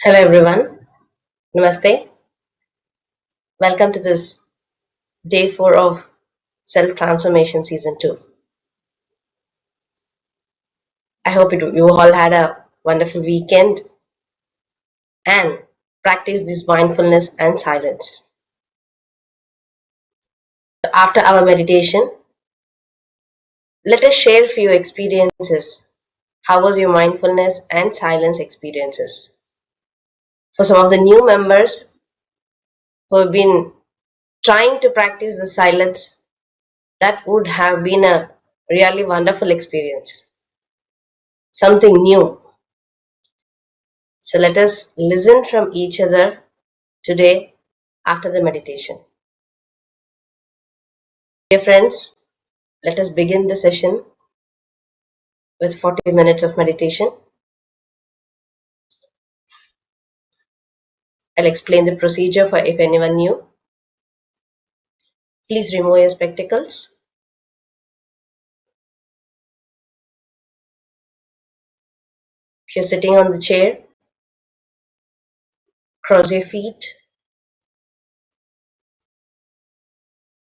Hello everyone. Namaste. Welcome to this day 4 of Self Transformation Season 2. I hope you all had a wonderful weekend and practice this mindfulness and silence. After our meditation, let us share a few experiences. How was your mindfulness and silence experiences? For some of the new members who have been trying to practice the silence, that would have been a really wonderful experience. Something new. So let us listen from each other today after the meditation. Dear friends, let us begin the session with 40 minutes of meditation. I'll explain the procedure for if anyone new. Please remove your spectacles. If you're sitting on the chair, cross your feet.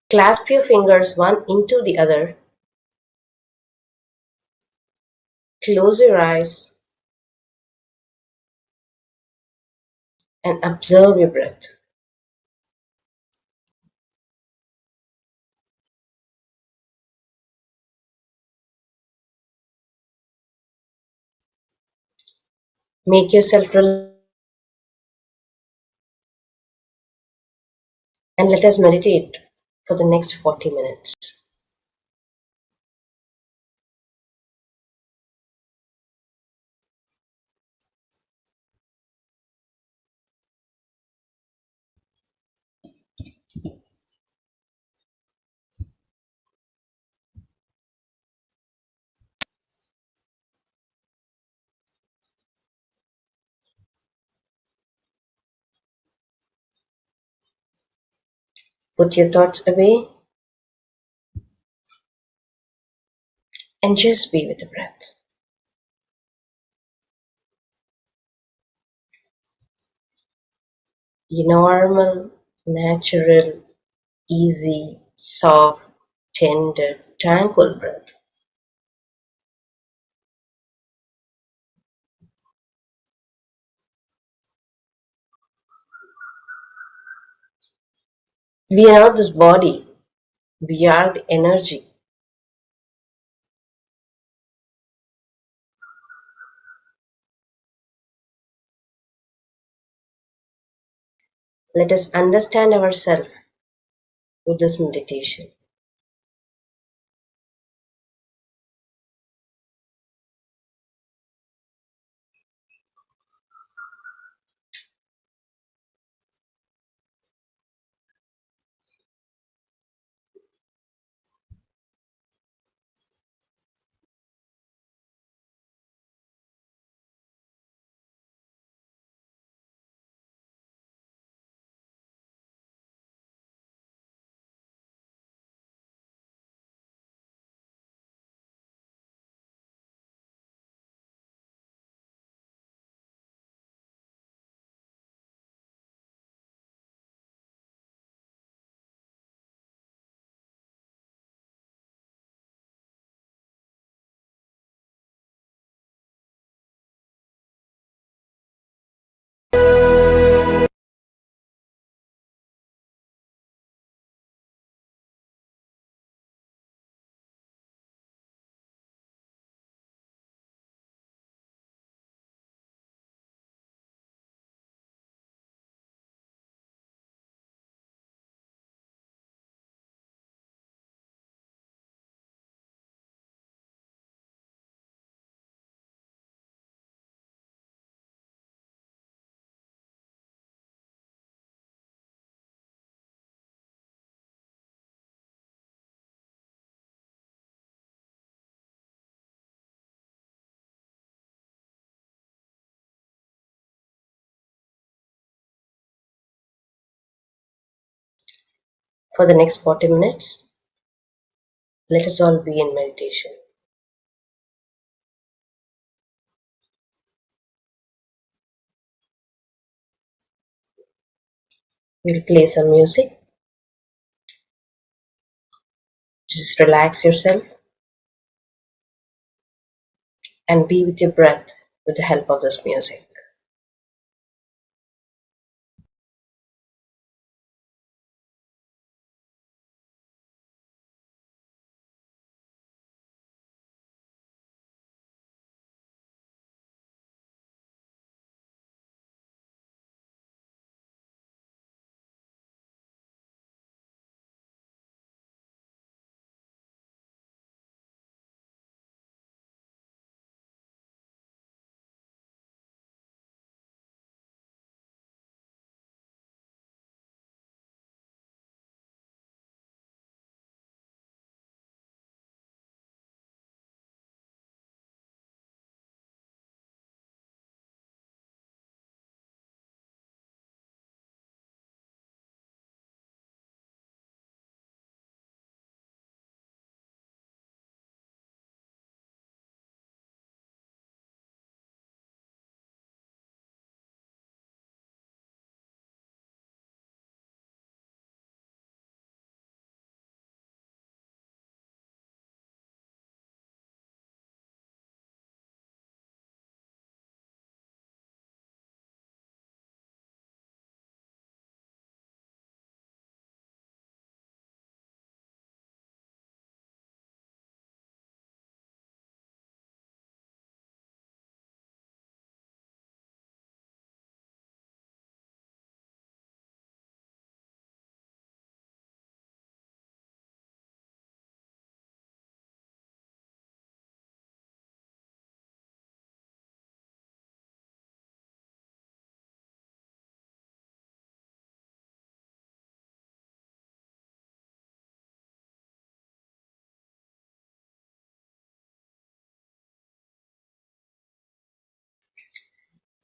Clasp your fingers one into the other. Close your eyes and observe your breath. Make yourself relax and let us meditate for the next 40 minutes. Put your thoughts away and just be with the breath. Your normal, natural, easy, soft, tender, tranquil breath. We are not this body, we are the energy. Let us understand ourselves with this meditation. For the next 40 minutes, let us all be in meditation. We'll play some music. Just relax yourself and be with your breath with the help of this music.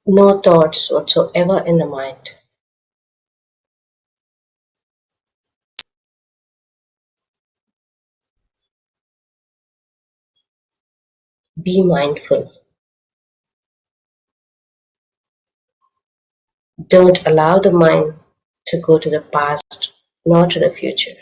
No thoughts whatsoever in the mind. Be mindful. Don't allow the mind to go to the past nor to the future.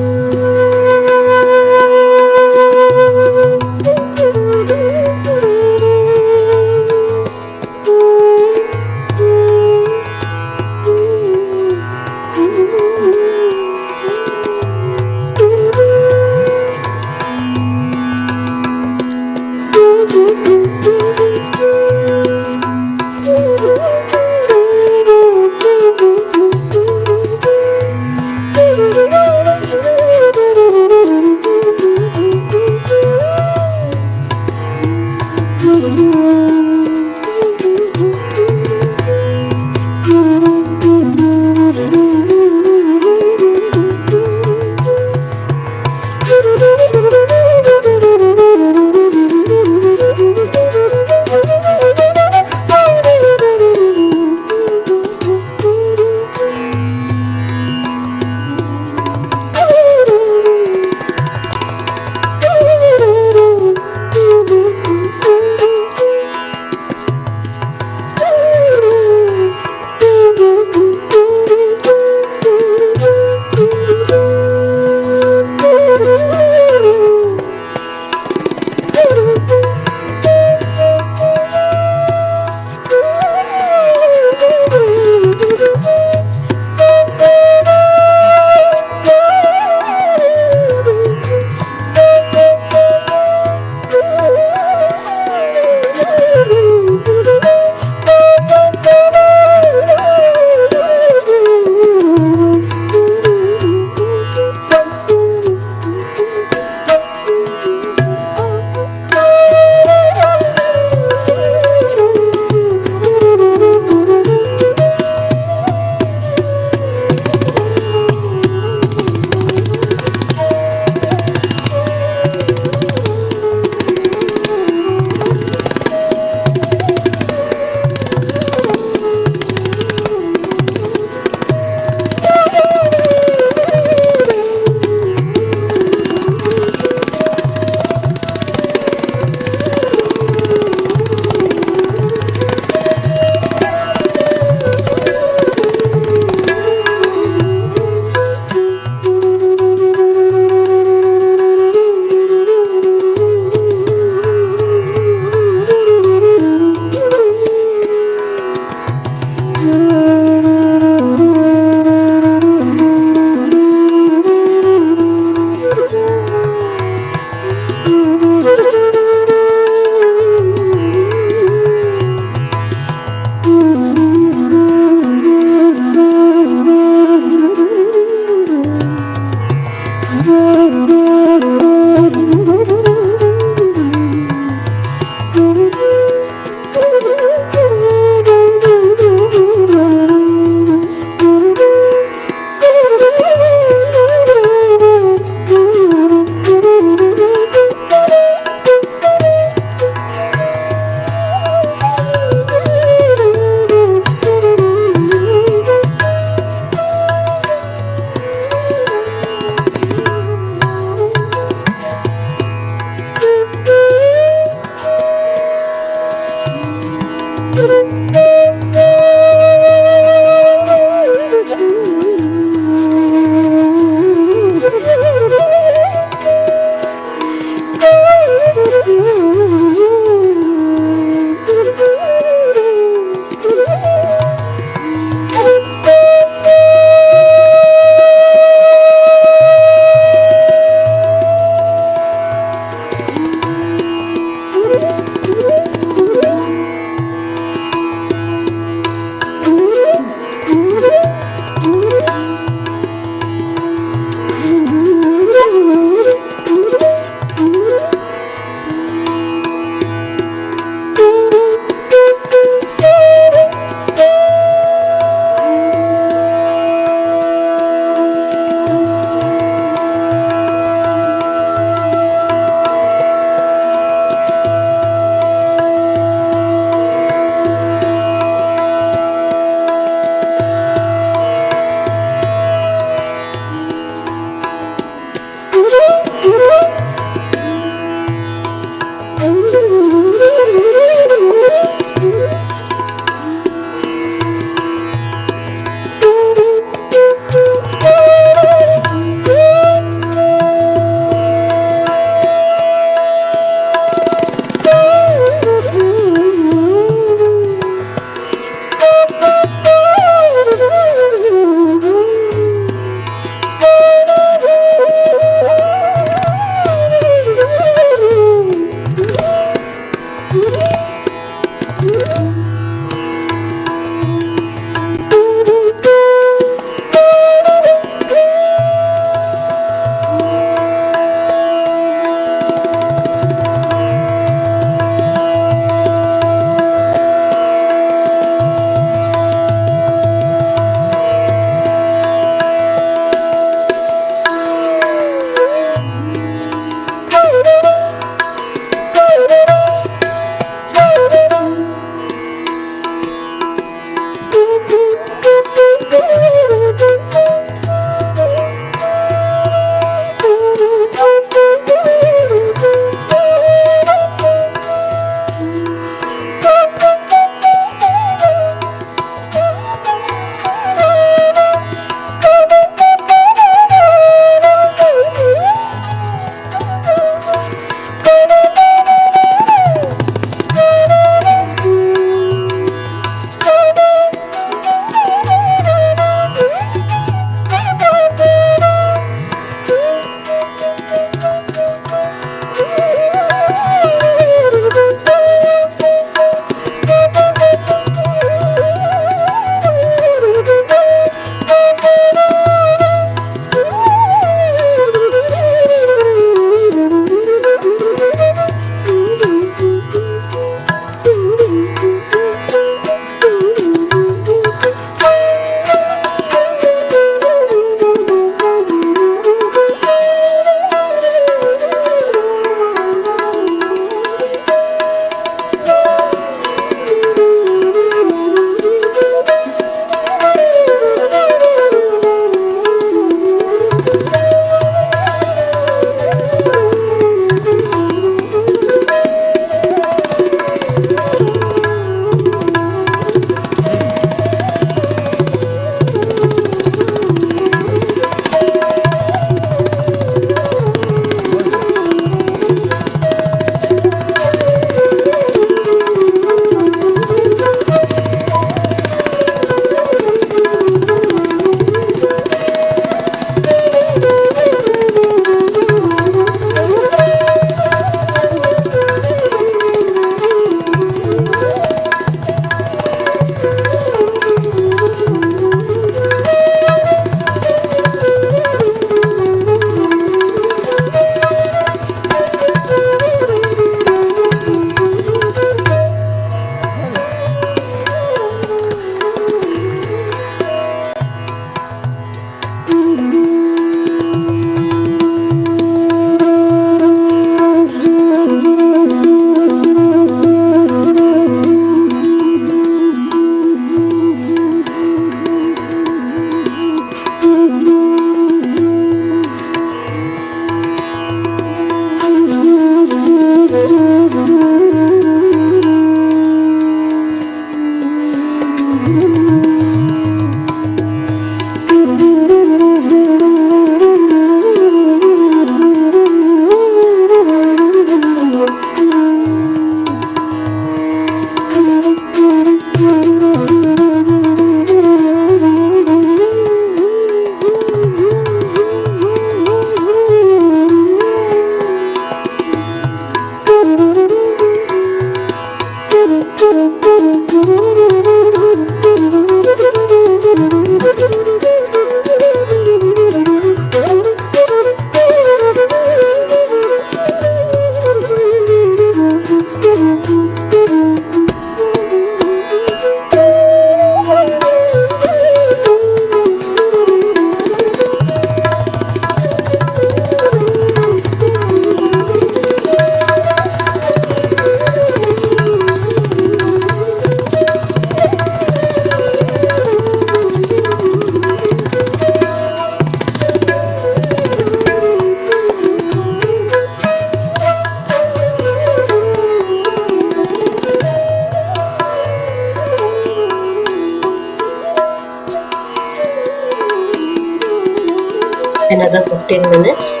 Another 15 minutes.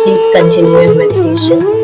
Please continue your meditation.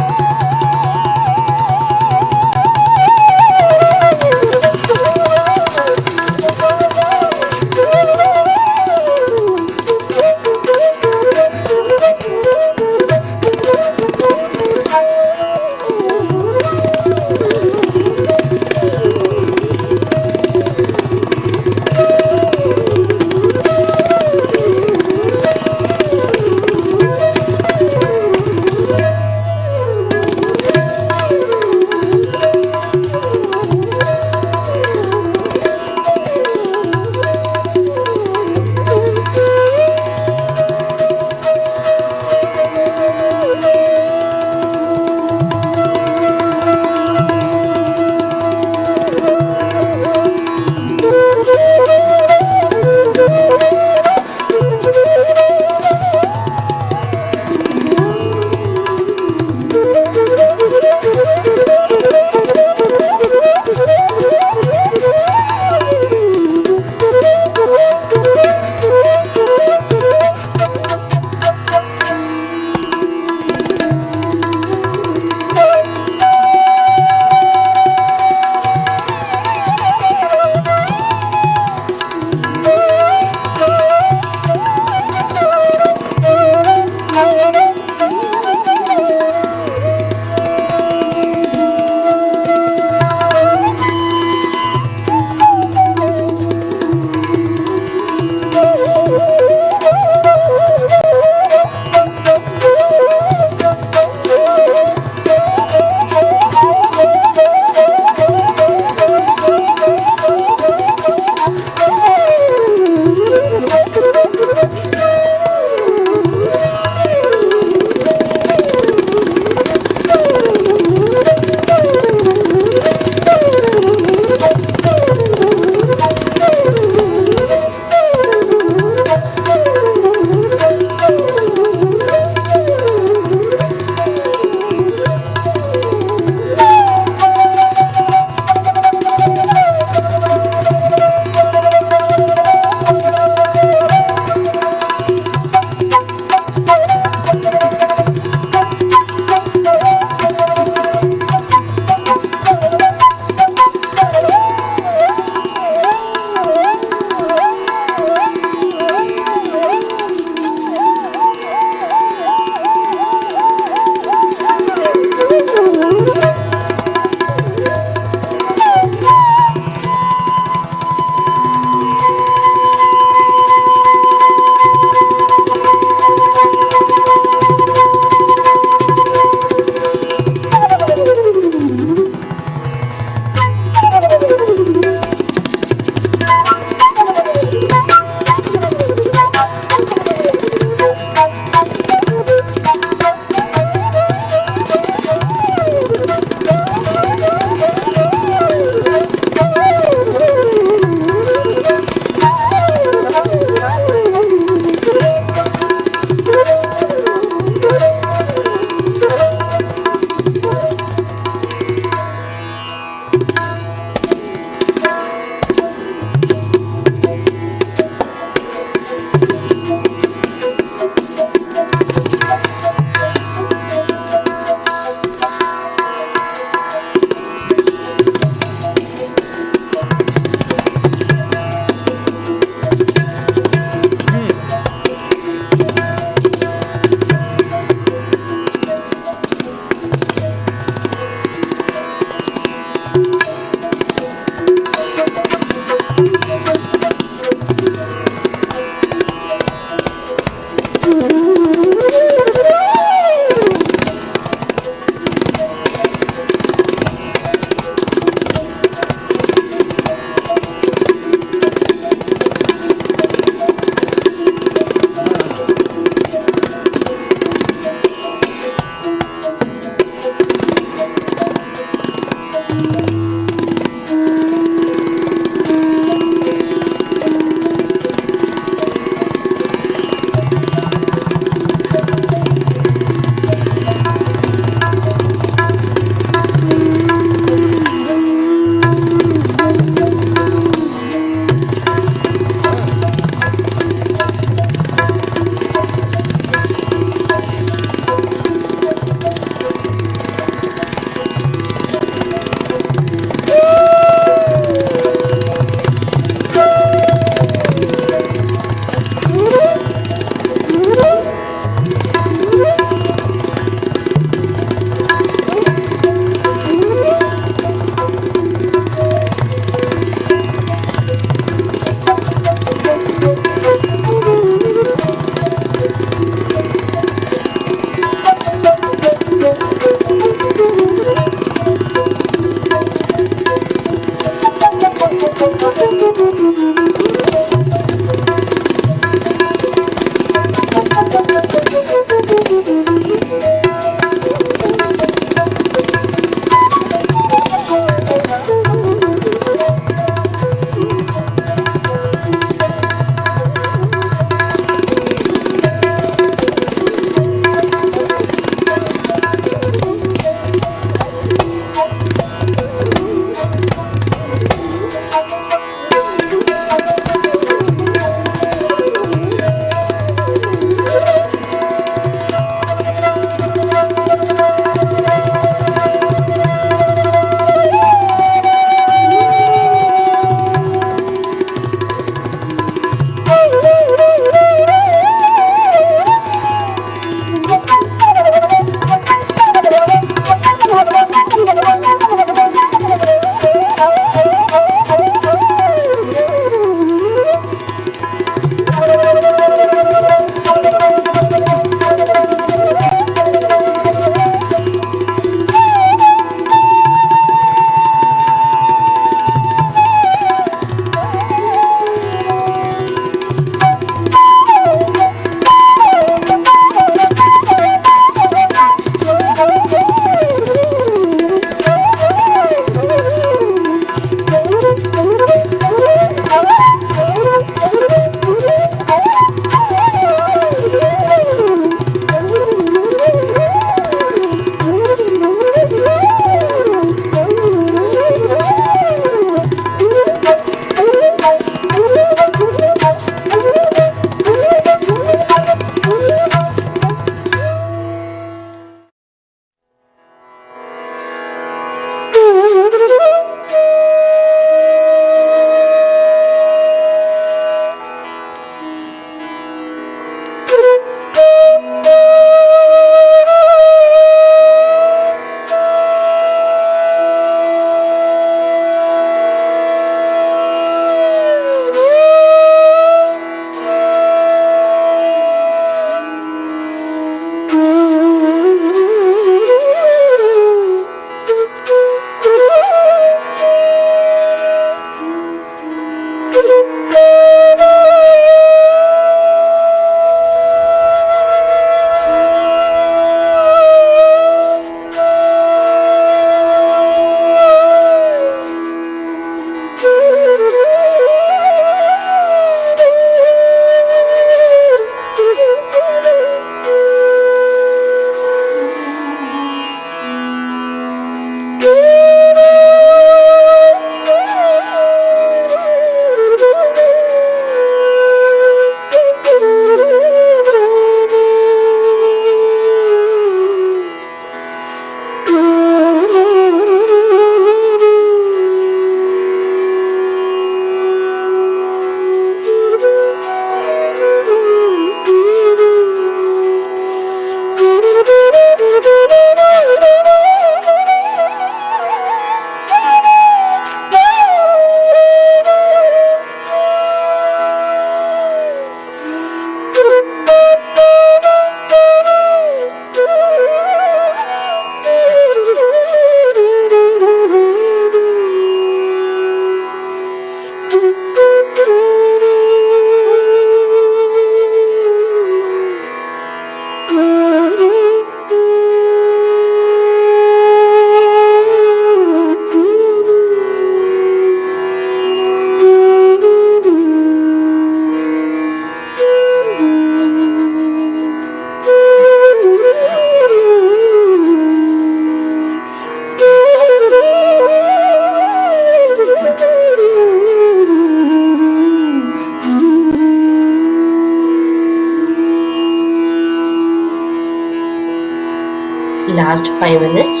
past 5 minutes.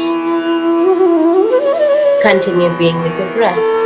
Continue being with your breath.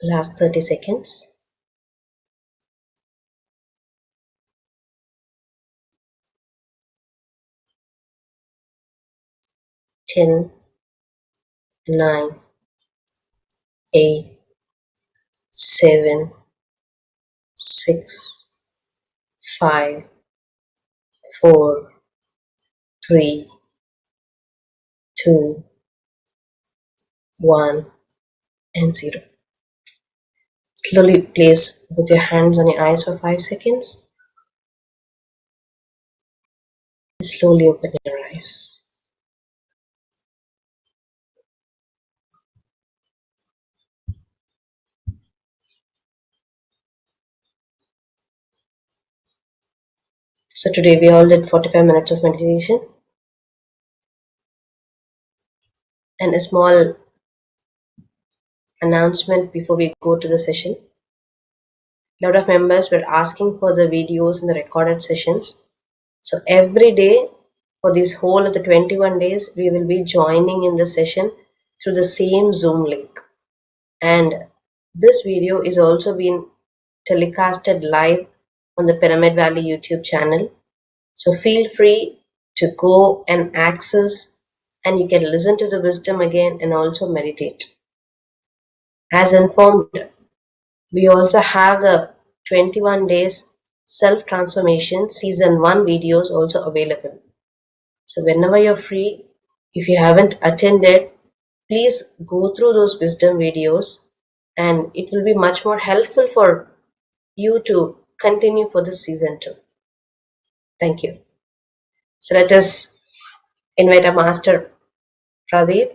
Last 30 seconds. 10, 9, 8, 7, 6, 5, 4, 3, 2, 1, and 0. Slowly place both your hands on your eyes for 5 seconds. Slowly open your eyes. So today we all did 45 minutes of meditation. And a small announcement before we go to the session. A lot of members were asking for the videos and the recorded sessions. So every day for this whole of the 21 days, we will be joining in the session through the same Zoom link. And this video is also being telecasted live on the Pyramid Valley YouTube channel. So feel free to go and access, and you can listen to the wisdom again and also meditate. As informed, we also have the 21 days self-transformation season 1 videos also available. So whenever you're free, if you haven't attended, please go through those wisdom videos, and it will be much more helpful for you to continue for this season 2. Thank you. So let us invite our master, Pradeep.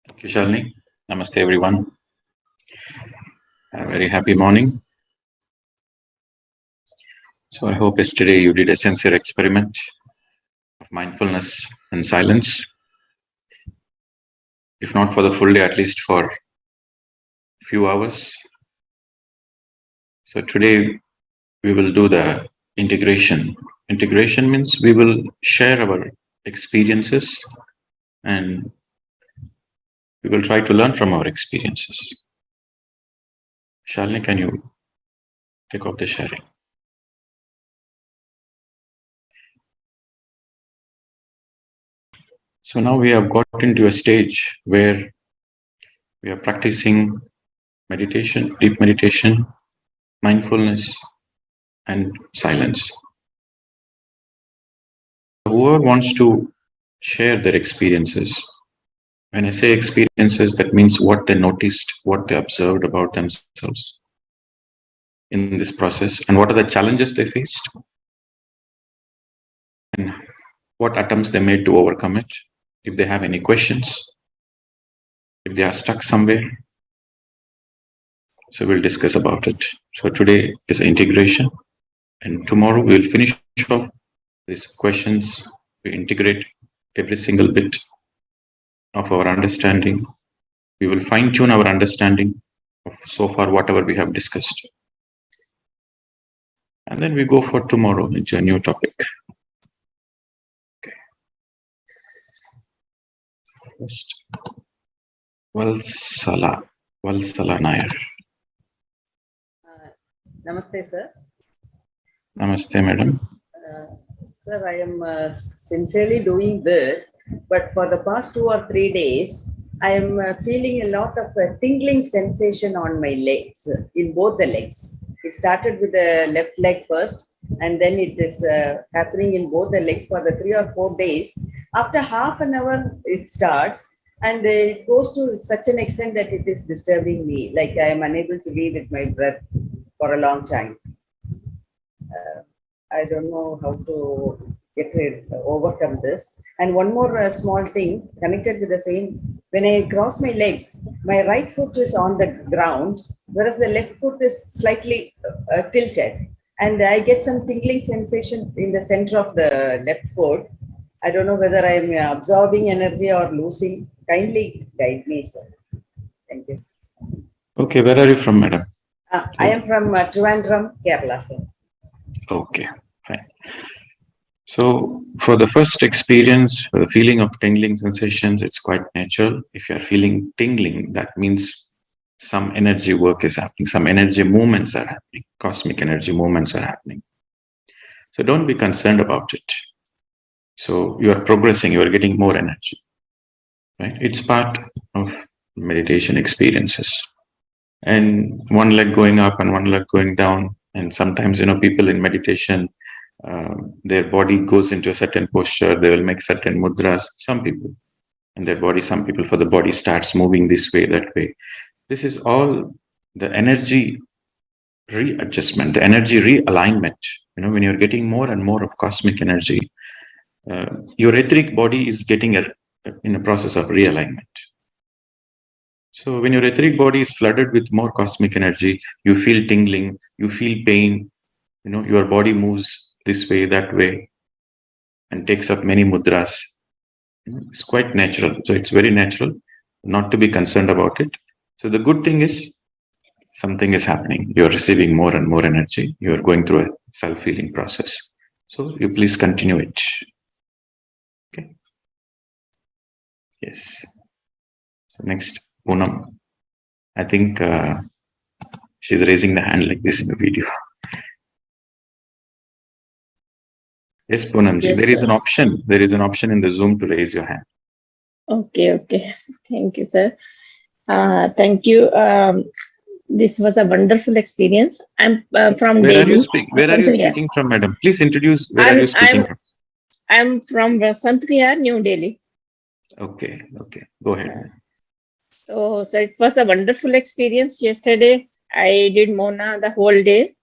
Thank you, Shalini. Namaste, everyone. A very happy morning. So I hope yesterday you did a sincere experiment of mindfulness and silence. If not for the full day, at least for a few hours. So today we will do the integration. Integration means we will share our experiences and we will try to learn from our experiences. Shalini, can you take off the sharing? So now we have got into a stage where we are practicing meditation, deep meditation, mindfulness, and silence. Whoever wants to share their experiences, when I say experiences, that means what they noticed, what they observed about themselves in this process, and what are the challenges they faced, and what attempts they made to overcome it. If they have any questions, if they are stuck somewhere, so we'll discuss about it. So today is integration, and tomorrow we will finish off these questions. We integrate every single bit of our understanding. We will fine-tune our understanding of so far whatever we have discussed. And then we go for tomorrow into a new topic. Okay. First, Valsala Nair. Namaste, sir. Namaste, madam. Sir, I am sincerely doing this, but for the past 2 or 3 days, I am feeling a lot of tingling sensation on my legs, in both the legs. It started with the left leg first, and then it is happening in both the legs for the 3 or 4 days. After half an hour, it starts, and it goes to such an extent that it is disturbing me, like I am unable to be with my breath for a long time. I don't know how to overcome this. And one more small thing connected with the same. When I cross my legs, my right foot is on the ground, whereas the left foot is slightly tilted. And I get some tingling sensation in the center of the left foot. I don't know whether I am absorbing energy or losing. Kindly guide me, sir. Thank you. Okay, where are you from, madam? I am from Trivandrum, Kerala, sir. Okay, fine. So for the first experience, for the feeling of tingling sensations, it's quite natural. If you're feeling tingling, that means some energy work is happening, some energy movements are happening, cosmic energy movements are happening. So don't be concerned about it. So you are progressing, you are getting more energy, right? It's part of meditation experiences. And one leg going up and one leg going down. And sometimes, people in meditation, their body goes into a certain posture, they will make certain mudras, some people, and their body, some people, for the body starts moving this way, that way. This is all the energy readjustment, the energy realignment. When you're getting more and more of cosmic energy, your etheric body is getting in a process of realignment. So when your etheric body is flooded with more cosmic energy, you feel tingling, you feel pain, your body moves this way, that way, and takes up many mudras. It's quite natural. So it's very natural not to be concerned about it. So the good thing is something is happening. You're receiving more and more energy. You're going through a self-healing process. So you please continue it. Okay. Yes. So next, Poonam. I think she's raising the hand like this in the video. Yes, Poonamji. Yes, There is sir. an option. There is an option in the Zoom to raise your hand. Okay. Thank you, sir. Thank you. This was a wonderful experience. I'm from Where are you Delhi. Where are you Vasant Vihar. speaking from, madam? Please introduce. Where are you speaking from? I'm from Vasant Vihar, New Delhi. Okay. Go ahead. So it was a wonderful experience yesterday. I did Mona the whole day,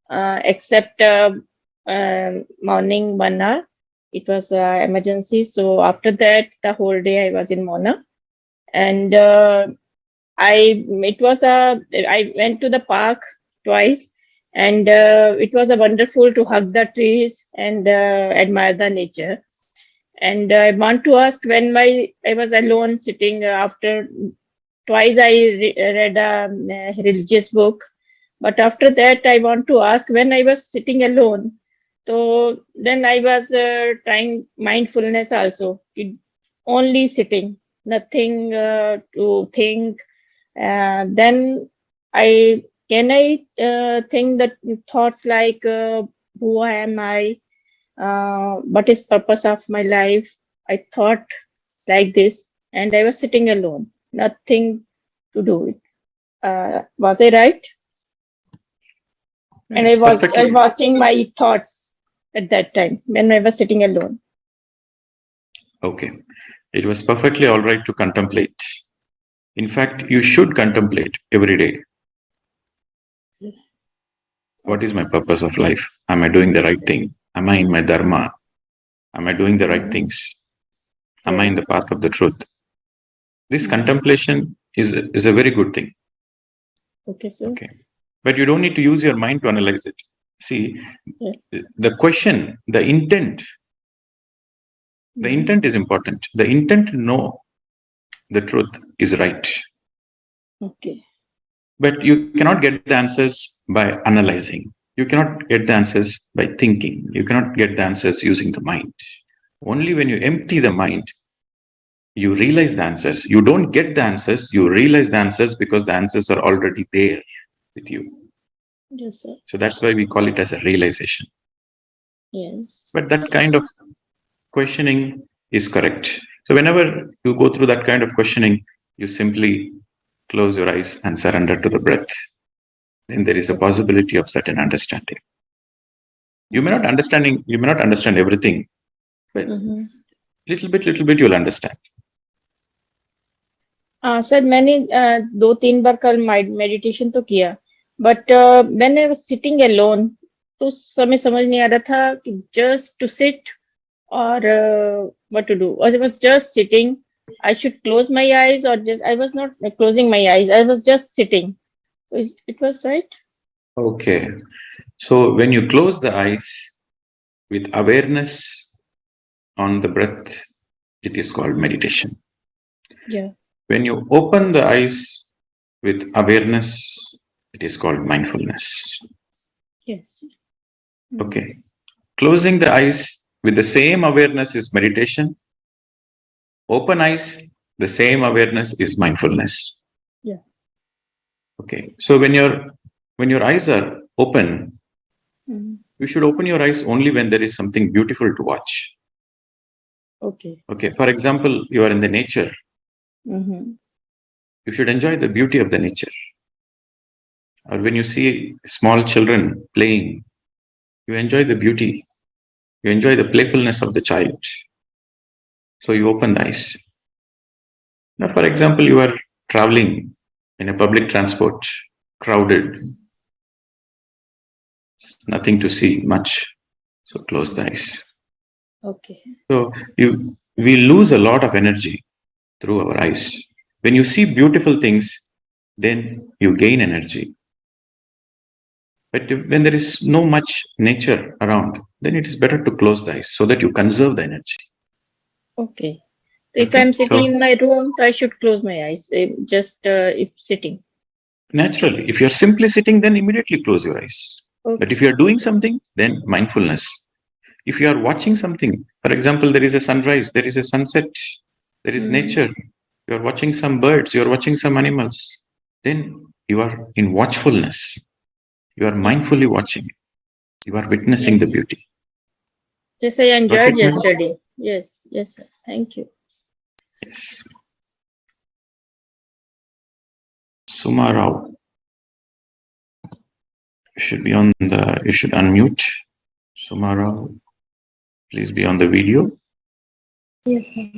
except morning 1 hour. It was emergency. So after that, the whole day I was in Mona, and I went to the park twice, and it was a wonderful to hug the trees and admire the nature. And I want to ask, when I was alone sitting after twice I read a religious book, but after that I want to ask, when I was sitting alone, so then I was trying mindfulness also, only sitting, nothing to think. Then I think that thoughts like who am I, what is purpose of my life. I thought like this, and I was sitting alone, nothing to do it. Was I right? And It's I was perfectly watching my thoughts at that time when I was sitting alone. okay. It was perfectly all right to contemplate. In fact, you should contemplate every day. What is my purpose of life? Am I doing the right thing? Am I in my dharma? Am I doing the right things? Am I in the path of the truth? This contemplation is a very good thing. Okay, sir. Okay. But you don't need to use your mind to analyze it. See, Yeah. the question, the intent is important. The intent to know the truth is right. Okay. But you cannot get the answers by analyzing. You cannot get the answers by thinking. You cannot get the answers using the mind. Only when you empty the mind, you realize the answers. You don't get the answers, you realize the answers because the answers are already there with you. Yes, sir. So that's why we call it as a realization. Yes. But that kind of questioning is correct. So whenever you go through that kind of questioning, you simply close your eyes and surrender to the breath. Then there is a possibility of certain understanding. You may not understand everything, but little bit you'll understand. Sir मैंने 2-3 बार कल meditation तो किया, but when I was sitting alone तो उस समय समझ नहीं आ रहा था कि just to sit or what to do. Or I was just sitting. I should close my eyes, or just I was not closing my eyes. I was just sitting. So it was right. Okay. So when you close the eyes with awareness on the breath, it is called meditation. Yeah. When you open the eyes with awareness, it is called mindfulness. Yes. Okay. Closing the eyes with the same awareness is meditation. Open eyes, the same awareness is mindfulness. Yeah. Okay. So when your eyes are open, you should open your eyes only when there is something beautiful to watch. Okay. Okay. For example, you are in the nature. You should enjoy the beauty of the nature. Or when you see small children playing, you enjoy the beauty. You enjoy the playfulness of the child. So you open the eyes. Now, for example, you are traveling in a public transport, crowded, nothing to see much. So close the eyes. Okay. So we lose a lot of energy through our eyes. When you see beautiful things, then you gain energy. But when there is no much nature around, then it is better to close the eyes so that you conserve the energy. Okay. So if Okay, I'm sitting so in my room, I should close my eyes. Just if sitting. naturally, if you're simply sitting, then immediately close your eyes. Okay. But if you're doing something, then mindfulness. If you are watching something, for example, there is a sunrise, there is a sunset, there is nature, you're watching some birds, you're watching some animals, then you are in watchfulness. You are mindfully watching. You are witnessing the beauty. Yes, I enjoyed Got it, madam? yesterday. Yes, yes, sir. Thank you. Yes. Suma Rao. You should unmute. Suma Rao, please be on the video. Yes, sir.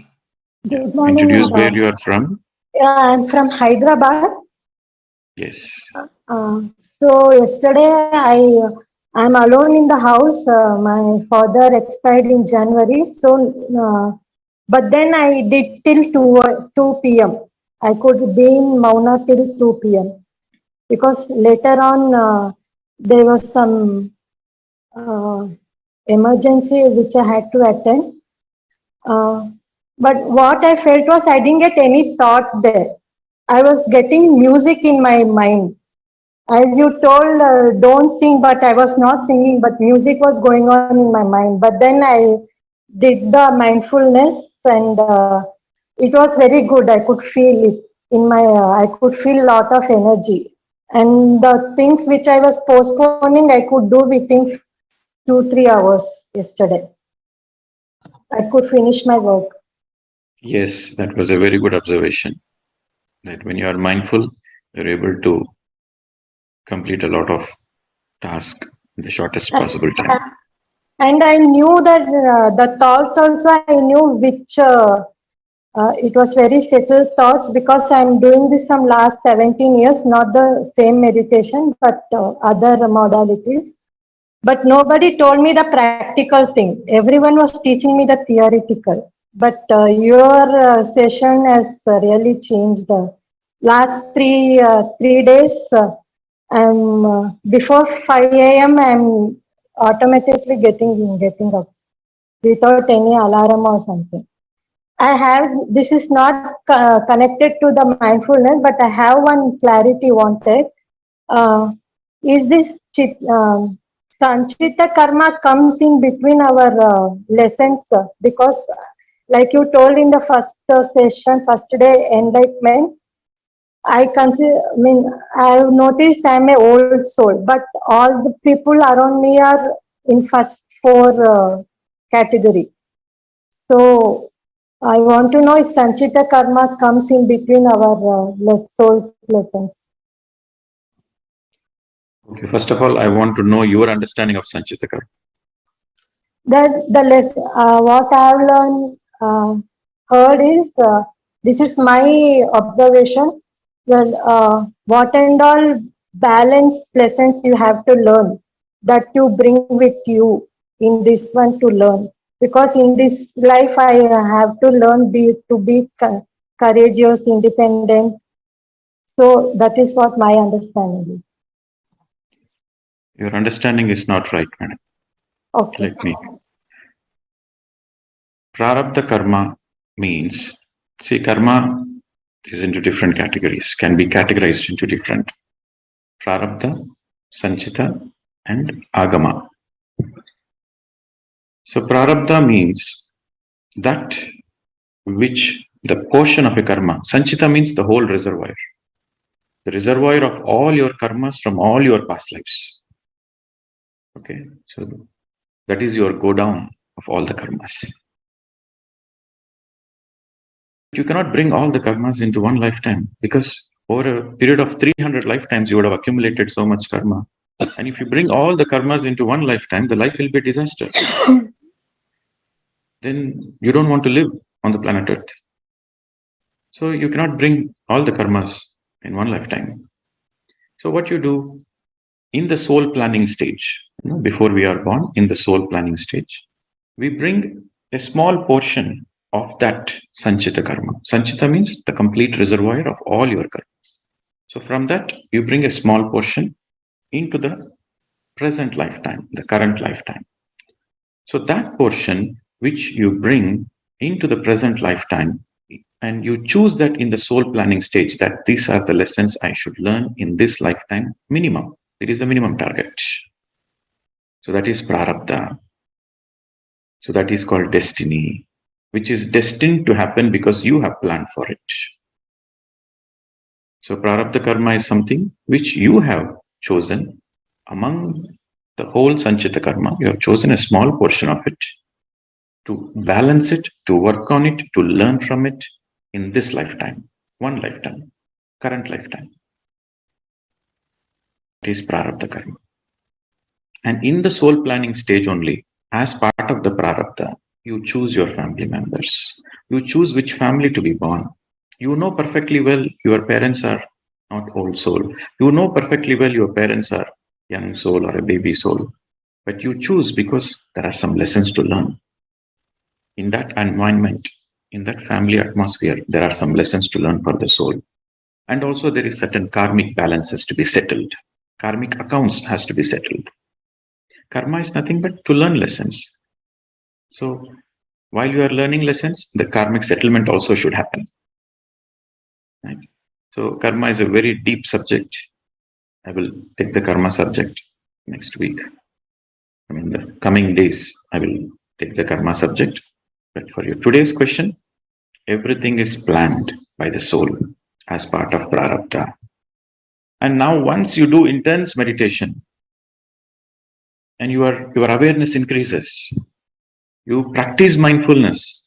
Good morning. Introduce where you are from. Yeah, I'm from Hyderabad. Yes. So yesterday I'm alone in the house. My father expired in January. So, but then I did till 2 p.m. I could be in Mauna till 2 p.m. because later on there was some emergency which I had to attend. But what I felt was I didn't get any thought there. I was getting music in my mind. As you told, don't sing, but I was not singing, but music was going on in my mind. But then I did the mindfulness and it was very good. I could feel it in my, I could feel a lot of energy. And the things which I was postponing, I could do within 2-3 hours yesterday. I could finish my work. Yes, that was a very good observation. That when you are mindful, you're able to complete a lot of tasks in the shortest possible time. And I knew that the thoughts also, I knew which, it was very settled thoughts because I'm doing this from last 17 years, not the same meditation, but other modalities. But nobody told me the practical thing. Everyone was teaching me the theoretical. But your session has really changed. Last three days, before 5 a.m. I'm automatically getting up without any alarm or something. I have, this is not connected to the mindfulness, but I have one clarity wanted. Is this Sanchita karma comes in between our lessons because like you told in the first session, first day enlightenment, I consider, I mean, I've noticed I'm an old soul, but all the people around me are in first 4 category. So I want to know if Sanchita karma comes in between our soul's lessons. Okay, first of all, I want to know your understanding of Sanchita karma. That the less what I have learned, heard is this is my observation that what and all balanced lessons you have to learn that you bring with you in this one to learn, because in this life I have to learn to be courageous, independent. So that is what my understanding is. Your understanding is not right, madam. Okay. Let me. Prarabdha karma means, see, karma is into different categories, can be categorized into different. Prarabdha, Sanchita, and Agama. So prarabdha means that which the portion of a karma. Sanchita means the whole reservoir. The reservoir of all your karmas from all your past lives. Okay, so that is your go down of all the karmas. You cannot bring all the karmas into one lifetime because over a period of 300 lifetimes you would have accumulated so much karma. And if you bring all the karmas into one lifetime, the life will be a disaster. Then you don't want to live on the planet Earth. So you cannot bring all the karmas in one lifetime. So what you do in the soul planning stage, before we are born, in the soul planning stage, we bring a small portion of that sanchita karma. Sanchita means the complete reservoir of all your karmas. So from that, you bring a small portion into the present lifetime, the current lifetime. So that portion which you bring into the present lifetime, and you choose that in the soul planning stage, that these are the lessons I should learn in this lifetime minimum. It is the minimum target. So that is prarabdha. So that is called destiny, which is destined to happen because you have planned for it. So prarabdha karma is something which you have chosen among the whole sanchita karma. You have chosen a small portion of it to balance it, to work on it, to learn from it in this lifetime, one lifetime, current lifetime. It is prarabdha karma. And in the soul planning stage only, as part of the prarabdha, you choose your family members. You choose which family to be born. You know perfectly well your parents are not old soul. You know perfectly well your parents are young soul or a baby soul. But you choose because there are some lessons to learn. In that environment, in that family atmosphere, there are some lessons to learn for the soul. And also there is certain karmic balances to be settled. Karmic accounts has to be settled. Karma is nothing but to learn lessons. So while you are learning lessons, the karmic settlement also should happen. Right? So karma is a very deep subject. I will take the karma subject next week. In the coming days, I will take the karma subject. But for your today's question, everything is planned by the soul as part of prarabdha. And now once you do intense meditation and your awareness increases, you practice mindfulness,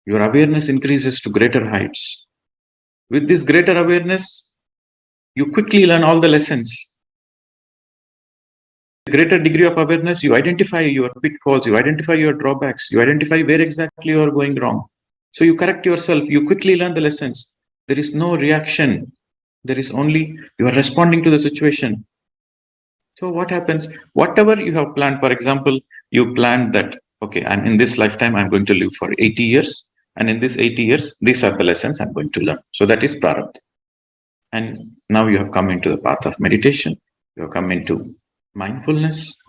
your awareness increases to greater heights. With this greater awareness, you quickly learn all the lessons. Greater degree of awareness, you identify your pitfalls, you identify your drawbacks, you identify where exactly you are going wrong. So you correct yourself, you quickly learn the lessons. There is no reaction. There is only, you are responding to the situation. So what happens? Whatever you have planned, for example, you planned that, okay, I'm in this lifetime, I'm going to live for 80 years. And in this 80 years, these are the lessons I'm going to learn. So that is prarabdha. And now you have come into the path of meditation. You have come into mindfulness.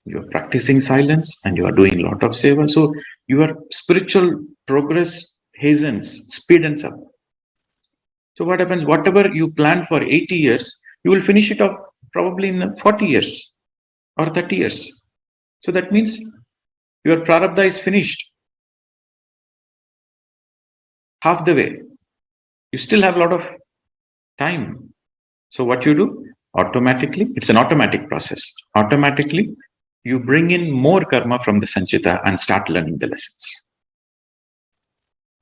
You are practicing silence and you are doing a lot of seva. So your spiritual progress hastens, speeds up. So what happens? Whatever you planned for 80 years, you will finish it off probably in 40 years or 30 years. So that means your prarabdha is finished half the way. You still have a lot of time. So what you do? Automatically, it's an automatic process. Automatically, you bring in more karma from the sanchita and start learning the lessons.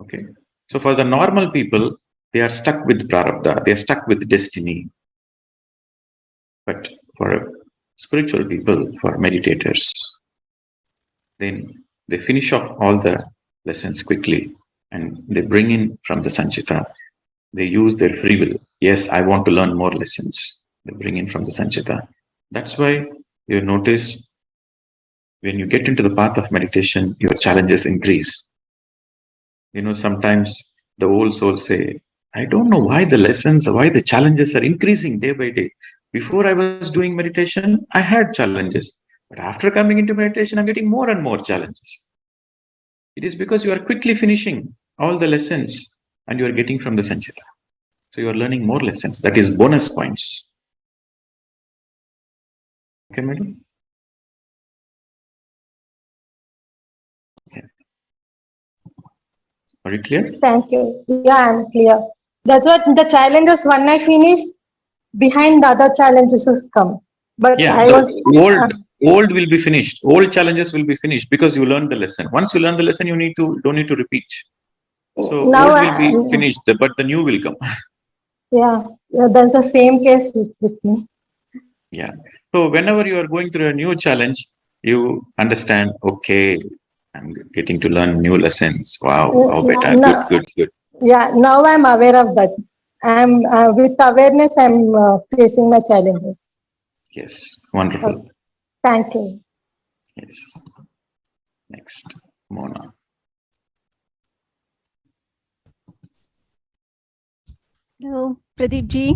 Okay. So for the normal people, they are stuck with prarabdha. They are stuck with destiny. But for spiritual people, for meditators, then they finish off all the lessons quickly and they bring in from the sanchita. They use their free will. Yes, I want to learn more lessons. They bring in from the sanchita. That's why you notice when you get into the path of meditation, your challenges increase. Sometimes the old souls say, I don't know why the lessons, why the challenges are increasing day by day. Before I was doing meditation, I had challenges. But after coming into meditation, I'm getting more and more challenges. It is because you are quickly finishing all the lessons and you are getting from the sanchita. So you are learning more lessons. That is bonus points. Okay, madam? Are you clear? Thank you. Yeah, I'm clear. That's what the challenges when I finished, behind the other challenges has come. But Yeah, I the was, old will be finished. Old challenges will be finished because you learned the lesson. Once you learn the lesson, you don't need to repeat. So now, old will be finished, but the new will come. yeah, that's the same case with me. Yeah. So whenever you are going through a new challenge, you understand, okay, I'm getting to learn new lessons. Wow, how better. Good, Now, good, good. yeah, now I'm aware of that. I'm with awareness. I'm facing my challenges. Yes, Okay, wonderful. thank you. Yes. Next, Mona. Hello, Pradeep Ji.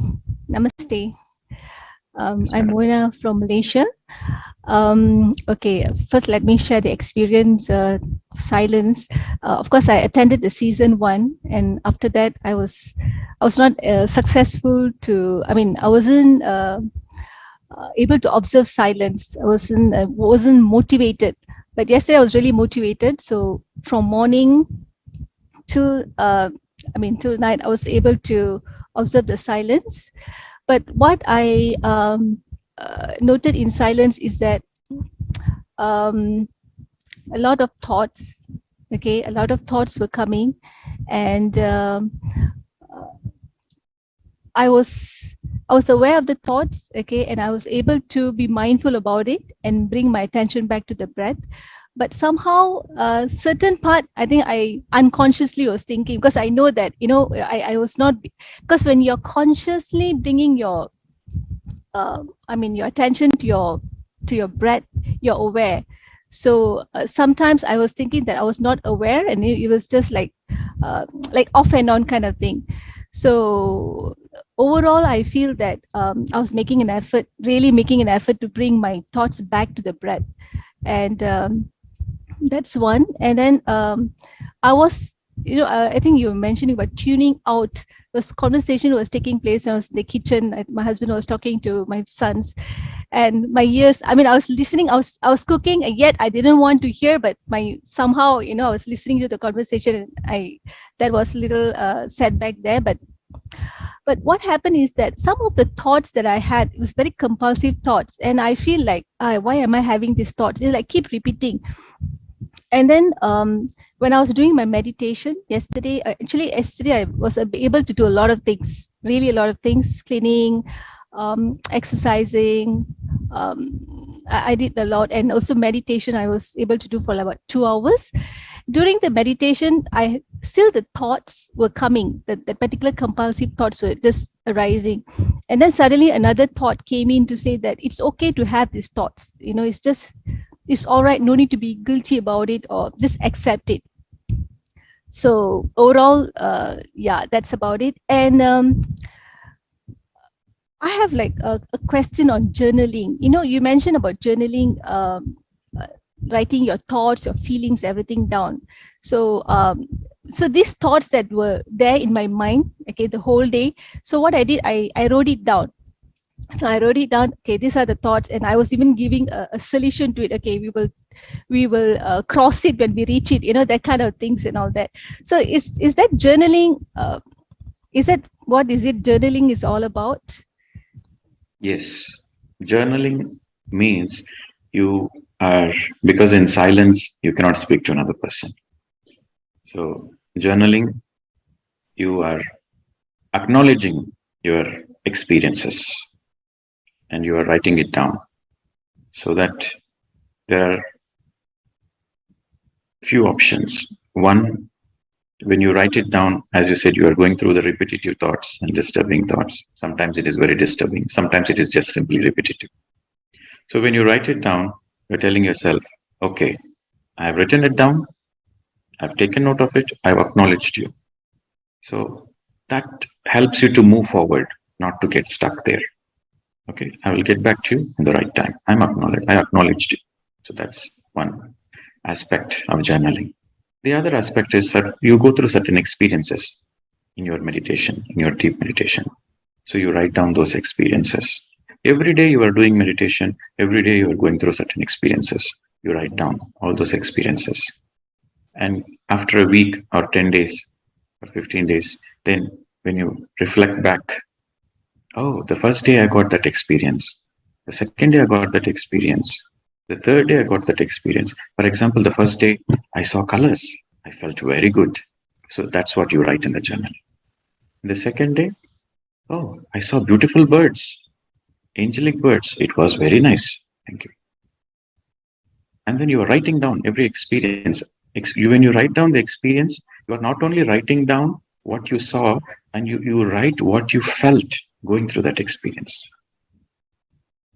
Namaste. Yes, I'm madam. Mona from Malaysia. Okay, first let me share the experience of silence. Of course, I attended the season 1, and after that, I was not successful to. I mean, I wasn't able to observe silence. I wasn't motivated. But yesterday, I was really motivated. So from morning till till night, I was able to observe the silence. But what I noted in silence is that um, a lot of thoughts, okay, a lot of thoughts were coming, and I was aware of the thoughts, okay, and I was able to be mindful about it and bring my attention back to the breath. But somehow, certain part, I think I unconsciously was thinking, because I know that, I was not, because when you're consciously bringing your your attention to your breath, you're aware. So sometimes I was thinking that I was not aware, and it was just like off and on kind of thing. So overall, I feel that I was making an effort, really making an effort to bring my thoughts back to the breath, and that's one. And then I was, I think you were mentioning about tuning out. This conversation was taking place. I was in the kitchen. My husband was talking to my sons, and my ears. I mean, I was listening. I was cooking, and yet I didn't want to hear. But somehow, I was listening to the conversation, and that was a little setback there. But what happened is that some of the thoughts that I had was very compulsive thoughts, and I feel like, why am I having these thoughts? It's like keep repeating. And then when I was doing my meditation yesterday, I was able to do a lot of things, really a lot of things, cleaning, exercising. I did a lot, and also meditation I was able to do for about 2 hours. During the meditation, the thoughts were coming, the particular compulsive thoughts were just arising. And then suddenly another thought came in to say that it's okay to have these thoughts. It's all right, no need to be guilty about it, or just accept it. So overall, that's about it. And I have like a question on journaling. You mentioned about journaling, writing your thoughts, your feelings, everything down. So so these thoughts that were there in my mind, okay, the whole day. So what I did, I wrote it down. So I wrote it down. Okay, these are the thoughts, and I was even giving a solution to it. Okay, we will cross it when we reach it. That kind of things and all that. So is that journaling? Is that what is it? Journaling is all about? Yes. Journaling means you are, because in silence, you cannot speak to another person. So journaling, you are acknowledging your experiences and you are writing it down, so that there are few options. One, when you write it down, as you said, you are going through the repetitive thoughts and disturbing thoughts. Sometimes it is very disturbing. Sometimes it is just simply repetitive. So when you write it down, you're telling yourself, okay, I have written it down. I've taken note of it. I've acknowledged you. So that helps you to move forward, not to get stuck there. Okay, I will get back to you in the right time. I acknowledged you. So that's one aspect of journaling. The other aspect is that you go through certain experiences in your meditation, in your deep meditation. So you write down those experiences. Every day you are doing meditation, every day you are going through certain experiences. You write down all those experiences. And after a week or 10 days or 15 days, then when you reflect back, oh, the first day I got that experience. The second day I got that experience. The third day I got that experience. For example, the first day I saw colors. I felt very good. So that's what you write in the journal. The second day, oh, I saw beautiful birds, angelic birds. It was very nice. Thank you. And then you are writing down every experience. When you write down the experience, you are not only writing down what you saw, and you write what you felt going through that experience.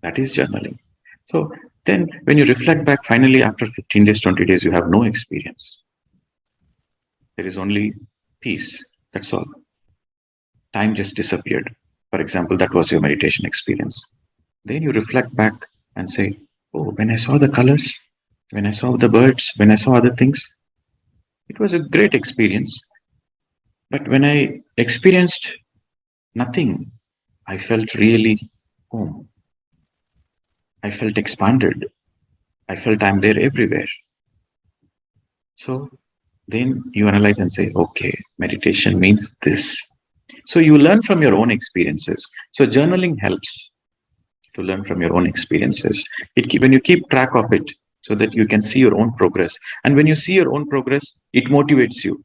That is journaling. So then when you reflect back, finally, after 15 days, 20 days, you have no experience. There is only peace. That's all. Time just disappeared. For example, that was your meditation experience. Then you reflect back and say, oh, when I saw the colors, when I saw the birds, when I saw other things, it was a great experience. But when I experienced nothing, I felt really home. I felt expanded. I felt I'm there everywhere. So then you analyze and say, okay, meditation means this. So you learn from your own experiences. So journaling helps to learn from your own experiences. When you keep track of it, so that you can see your own progress. And when you see your own progress, it motivates you.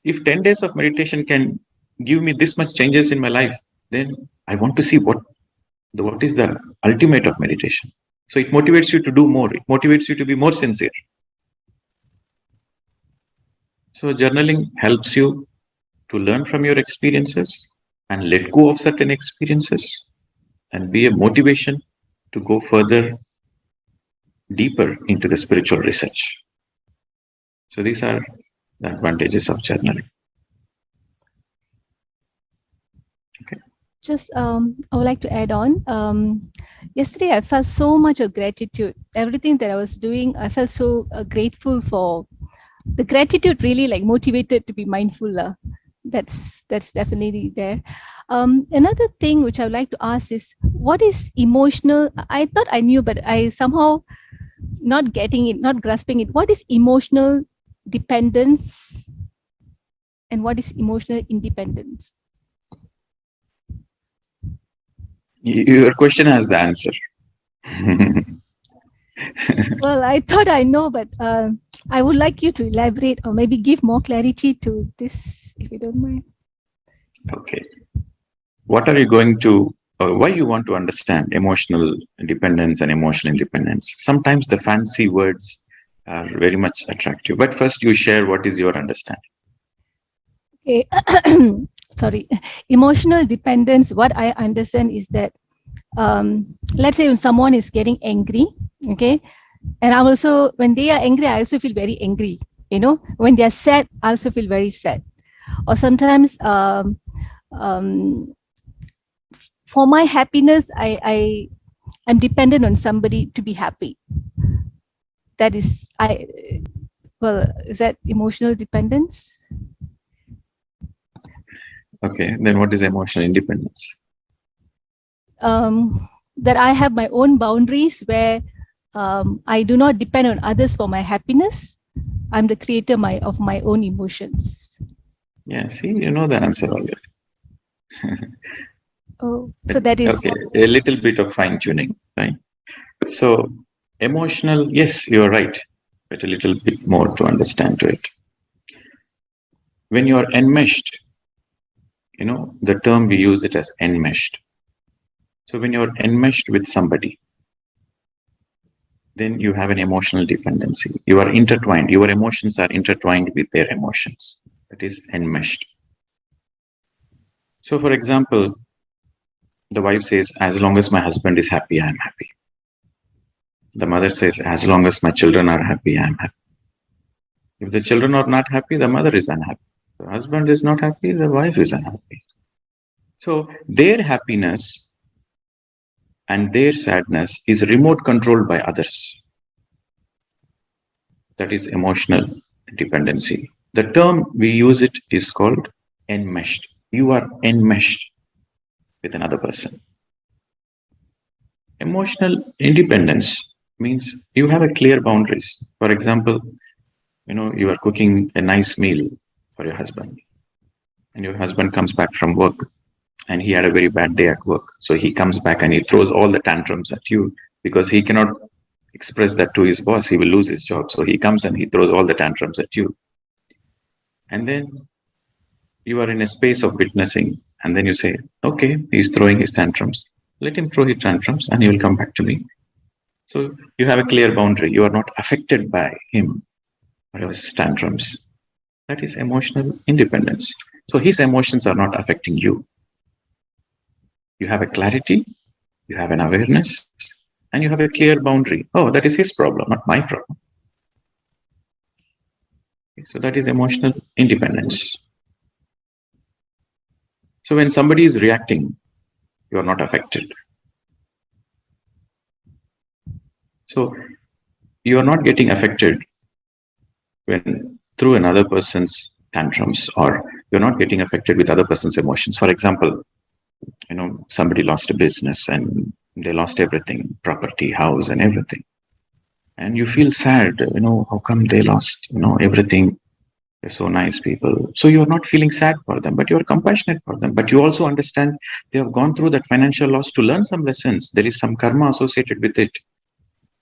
If 10 days of meditation can give me this much changes in my life, then I want to see what is the ultimate of meditation. So it motivates you to do more. It motivates you to be more sincere. So journaling helps you to learn from your experiences and let go of certain experiences and be a motivation to go further, deeper into the spiritual research. So these are the advantages of journaling. Okay. Just I would like to add on. Yesterday I felt so much of gratitude. Everything that I was doing, I felt so grateful for. The gratitude really like motivated to be mindful. That's definitely there. Another thing which I would like to ask is, what is emotional? I thought I knew, but I somehow not getting it, not grasping it. What is emotional dependence and what is emotional independence? Your question has the answer. Well, I thought I know, but I would like you to elaborate or maybe give more clarity to this, if you don't mind. Okay. What are you going to, or why you want to understand emotional dependence and emotional independence? Sometimes the fancy words are very much attractive, but first you share what is your understanding. Okay. Sorry. Emotional dependence, what I understand is that, let's say when someone is getting angry, okay, and I also, when they are angry, I also feel very angry. You know, when they are sad, I also feel very sad. Or sometimes, for my happiness, I'm dependent on somebody to be happy. That is, is that emotional dependence? Okay, then what is emotional independence? That I have my own boundaries where I do not depend on others for my happiness. I'm the creator of my own emotions. Yeah, see, you know the answer already. Oh, so that is... Okay, a little bit of fine tuning, right? So emotional, yes, you're right, but a little bit more to understand to it. When you are enmeshed, you know, the term we use it as enmeshed. So when you're enmeshed with somebody, then you have an emotional dependency. You are intertwined. Your emotions are intertwined with their emotions. That is enmeshed. So for example, the wife says, as long as my husband is happy, I am happy. The mother says, as long as my children are happy, I am happy. If the children are not happy, the mother is unhappy. The husband is not happy, the wife is unhappy. So their happiness and their sadness is remote controlled by others. That is emotional dependency. The term we use it is called enmeshed. You are enmeshed with another person. Emotional independence means you have a clear boundaries. For example, You are cooking a nice meal for your husband, and your husband comes back from work and he had a very bad day at work. So he comes back and he throws all the tantrums at you because he cannot express that to his boss. He will lose his job. So he comes and he throws all the tantrums at you. And then you are in a space of witnessing. And then you say, okay, he's throwing his tantrums. Let him throw his tantrums and he will come back to me. So you have a clear boundary. You are not affected by him or his tantrums. That is emotional independence. So his emotions are not affecting you. You have a clarity, you have an awareness, and you have a clear boundary. Oh, that is his problem, not my problem. So that is emotional independence. So when somebody is reacting, you are not affected. So you are not getting affected when through another person's tantrums, or you're not getting affected with other person's emotions. For example, somebody lost a business and they lost everything, property, house, and everything. And you feel sad, how come they lost, everything? They're so nice people. So you're not feeling sad for them, but you're compassionate for them. But you also understand they have gone through that financial loss to learn some lessons. There is some karma associated with it.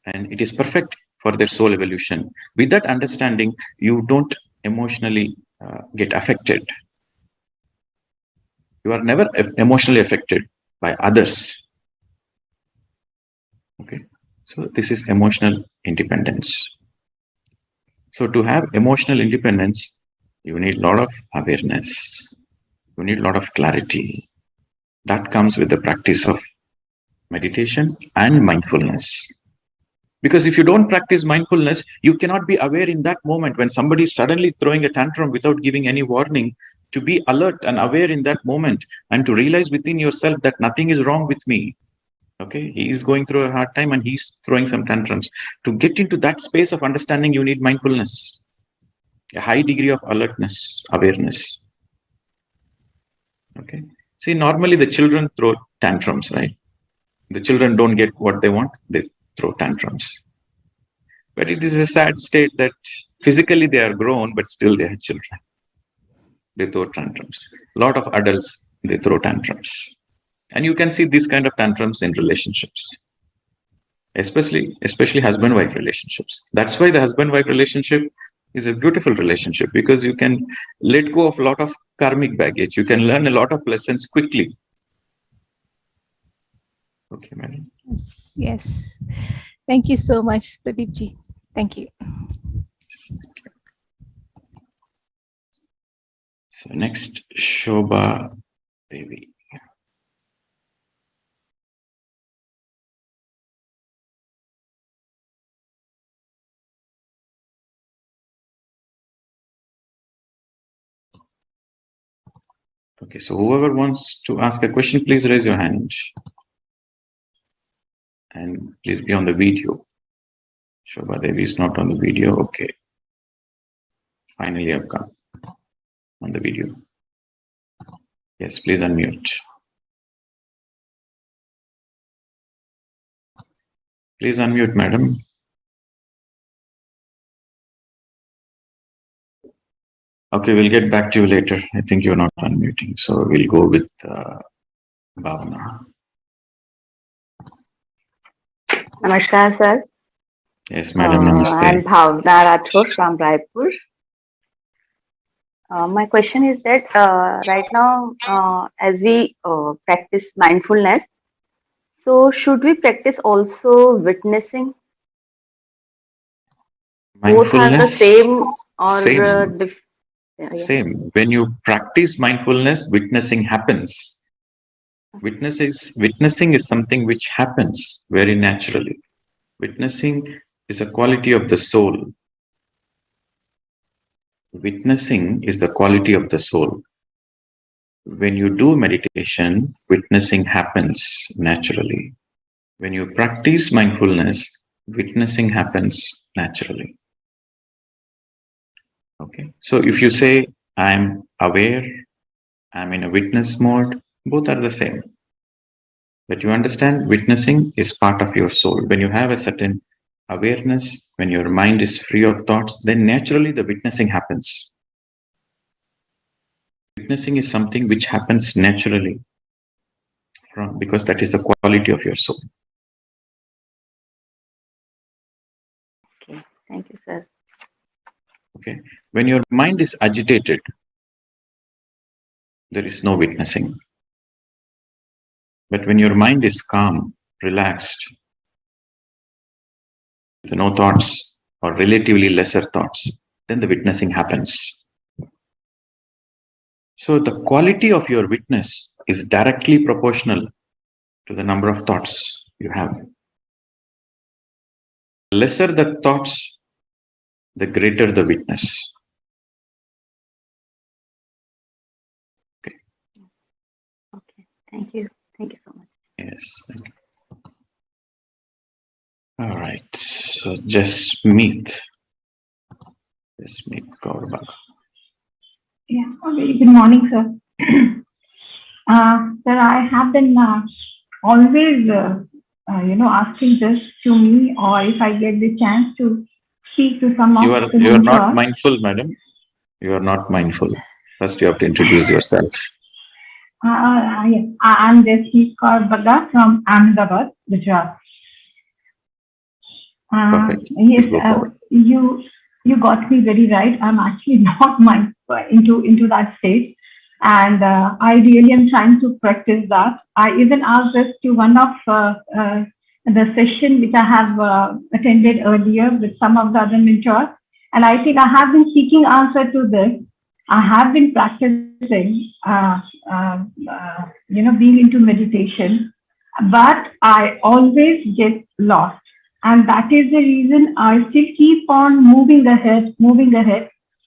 And it is perfect for their soul evolution. With that understanding, you don't emotionally get affected. You are never emotionally affected by others. Okay. So this is emotional independence. So to have emotional independence, you need a lot of awareness. You need a lot of clarity. That comes with the practice of meditation and mindfulness. Because if you don't practice mindfulness, you cannot be aware in that moment when somebody is suddenly throwing a tantrum without giving any warning, to be alert and aware in that moment and to realize within yourself that nothing is wrong with me. Okay, he is going through a hard time and he's throwing some tantrums. To get into that space of understanding, you need mindfulness, a high degree of alertness, awareness. Okay. See, normally the children throw tantrums, right? The children don't get what they want, they throw tantrums. But it is a sad state that physically they are grown, but still they are children. They throw tantrums. A lot of adults, they throw tantrums. And you can see this kind of tantrums in relationships, especially husband-wife relationships. That's why the husband-wife relationship is a beautiful relationship, because you can let go of a lot of karmic baggage. You can learn a lot of lessons quickly. Okay, madam. Yes. Thank you so much, Pradeep ji. Thank you. So next, Shobha Devi. Okay, so whoever wants to ask a question, please raise your hand. And please be on the video. Shobha Devi is not on the video. Okay. Finally, I've come on the video. Yes, please unmute. Please unmute, madam. Okay, we'll get back to you later. I think you're not unmuting. So we'll go with Bhavana. Namaskar, sir. Yes, madam. Namaste. I'm Bhavna Rathore from Raipur. My question is that right now, as we practice mindfulness, so should we practice also witnessing? Both are the Mindfulness, same or same. yeah. Same. When you practice mindfulness, witnessing happens. Witnessing is something which happens very naturally. Witnessing is a quality of the soul. Witnessing is the quality of the soul. When you do meditation, witnessing happens naturally. When you practice mindfulness, witnessing happens naturally. Okay. So if you say, I'm aware, I'm in a witness mode, both are the same. But you understand, witnessing is part of your soul. When you have a certain awareness, when your mind is free of thoughts, then naturally the witnessing happens. Witnessing is something which happens naturally because that is the quality of your soul. Okay, thank you, sir. Okay. When your mind is agitated, there is no witnessing. But when your mind is calm, relaxed, with no thoughts or relatively lesser thoughts, then the witnessing happens. So the quality of your witness is directly proportional to the number of thoughts you have. The lesser the thoughts, the greater the witness. Okay. Okay, thank you. Thank you so much. Yes. Thank you. All right. So Jasmeet Kaurbag. Yeah, a very good morning, sir. Sir, I have been always, asking this to me, or if I get the chance to speak to some of the You are not mentors. mindful, madam. You are not mindful. First, you have to introduce yourself. Yes, I'm Jasmeet Kaur from Ahmedabad, Gujarat. Perfect. Yes, Please go forward. you got me very right. I'm actually not into that state, and I really am trying to practice that. I even asked this to one of the session which I have attended earlier with some of the other mentors, and I think I have been seeking answer to this. I have been practicing, being into meditation, but I always get lost. And that is the reason I still keep on moving ahead,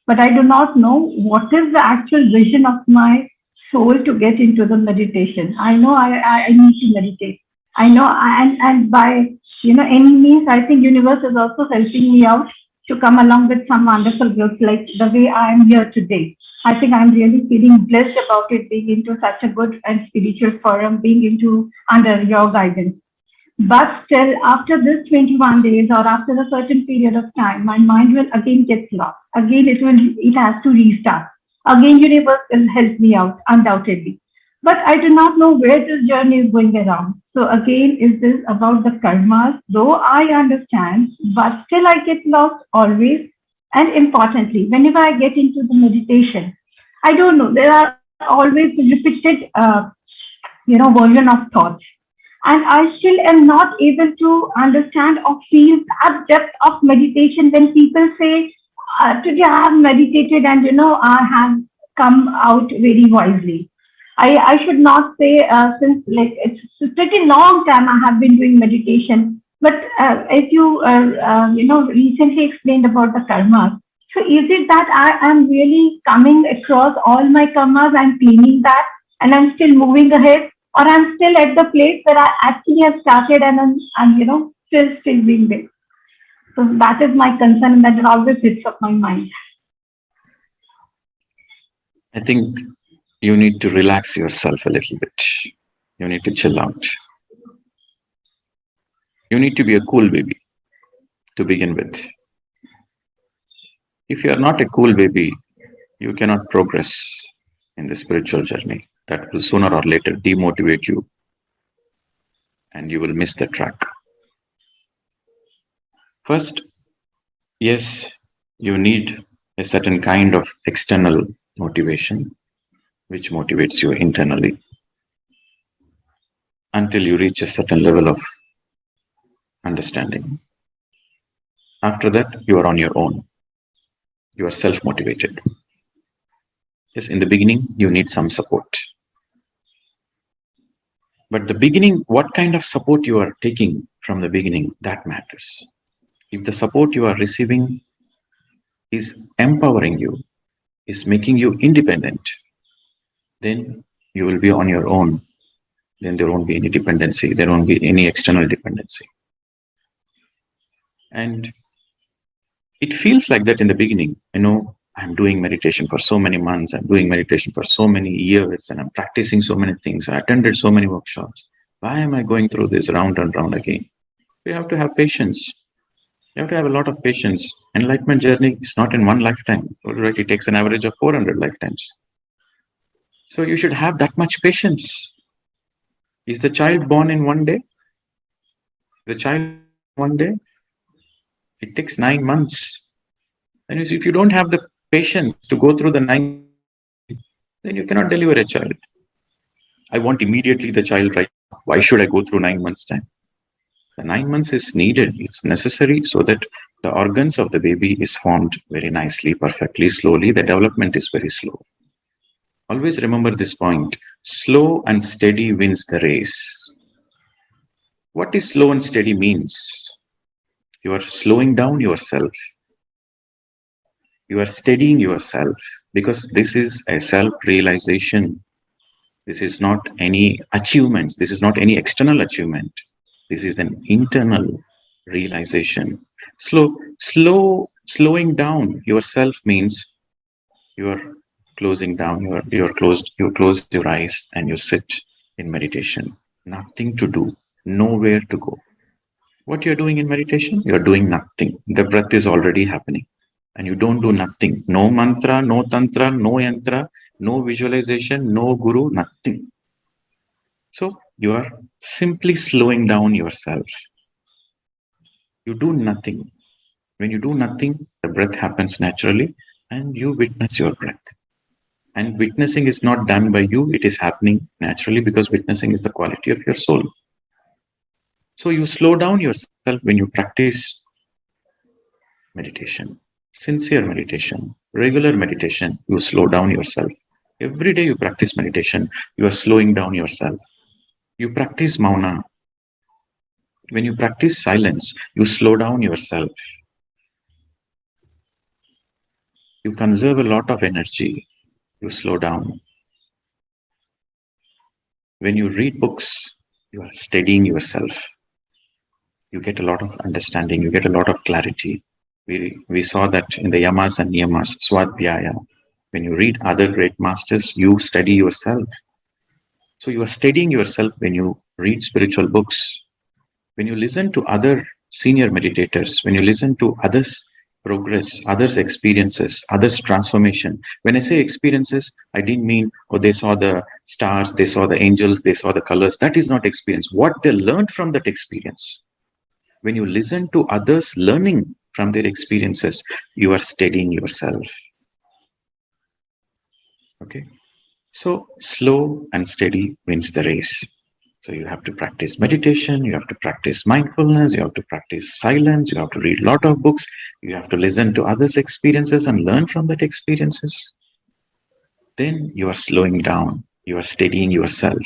but I do not know what is the actual vision of my soul to get into the meditation. I know I need to meditate. I know, and by, any means, I think universe is also helping me out to come along with some wonderful groups like the way I am here today. I think I'm really feeling blessed about it, being into such a good and spiritual forum, being into under your guidance. But still, after this 21 days or after a certain period of time, my mind will again get lost. Again, it has to restart. Again, universe will help me out, undoubtedly. But I do not know where this journey is going around. So again, is this about the karmas? Though I understand, but still I get lost always. And importantly, whenever I get into the meditation, I don't know, there are always repeated, version of thoughts. And I still am not able to understand or feel that depth of meditation when people say, today I have meditated and, I have come out very wisely. I should not say since like it's a pretty long time I have been doing meditation. But as you, recently explained about the karma, so is it that I am really coming across all my karmas and cleaning that and I'm still moving ahead? Or I'm still at the place where I actually have started and I'm still being there. So that is my concern and that it always hits up my mind. I think you need to relax yourself a little bit. You need to chill out. You need to be a cool baby to begin with. If you are not a cool baby, you cannot progress in the spiritual journey. That will sooner or later demotivate you and you will miss the track. First, yes, you need a certain kind of external motivation, which motivates you internally until you reach a certain level of understanding. After that, you are on your own. You are self-motivated. Yes, in the beginning, you need some support. But the beginning, what kind of support you are taking from the beginning, that matters. If the support you are receiving is empowering you, is making you independent, then you will be on your own. Then there won't be any dependency. There won't be any external dependency. And it feels like that in the beginning. I'm doing meditation for so many months. I'm doing meditation for so many years and I'm practicing so many things. I attended so many workshops. Why am I going through this round and round again? We have to have patience. You have to have a lot of patience. Enlightenment journey is not in one lifetime. Right? It takes an average of 400 lifetimes. So you should have that much patience. Is the child born in one day? The child one day? It takes 9 months. And if you don't have the patience to go through the 9, then you cannot deliver a child. I want immediately the child right now. Why should I go through 9 months' time? The 9 months is needed. It's necessary so that the organs of the baby is formed very nicely, perfectly, slowly. The development is very slow. Always remember this point. Slow and steady wins the race. What is slow and steady means? You are slowing down yourself. You are steadying yourself because this is a self-realization. This is not any achievements. This is not any external achievement. This is an internal realization. Slowing down yourself means you are closing down. You close your eyes and you sit in meditation. Nothing to do. Nowhere to go. What you're doing in meditation? You're doing nothing. The breath is already happening. And you don't do nothing. No mantra, no tantra, no yantra, no visualization, no guru, nothing. So you are simply slowing down yourself. You do nothing. When you do nothing, the breath happens naturally and you witness your breath. And witnessing is not done by you. It is happening naturally because witnessing is the quality of your soul. So you slow down yourself when you practice meditation. Sincere meditation, regular meditation, you slow down yourself. Every day you practice meditation, you are slowing down yourself. You practice mauna. When you practice silence, you slow down yourself. You conserve a lot of energy. You slow down. When you read books, you are steadying yourself. You get a lot of understanding. You get a lot of clarity. We saw that in the yamas and niyamas, swadhyaya. When you read other great masters, you study yourself. So you are studying yourself when you read spiritual books. When you listen to other senior meditators, when you listen to others' progress, others' experiences, others' transformation. When I say experiences, I didn't mean, oh, they saw the stars, they saw the angels, they saw the colors. That is not experience. What they learned from that experience. When you listen to others learning from their experiences, you are steadying yourself. Okay. So slow and steady wins the race. So you have to practice meditation, you have to practice mindfulness, you have to practice silence, you have to read a lot of books, you have to listen to others' experiences and learn from that experiences. Then you are slowing down, you are steadying yourself.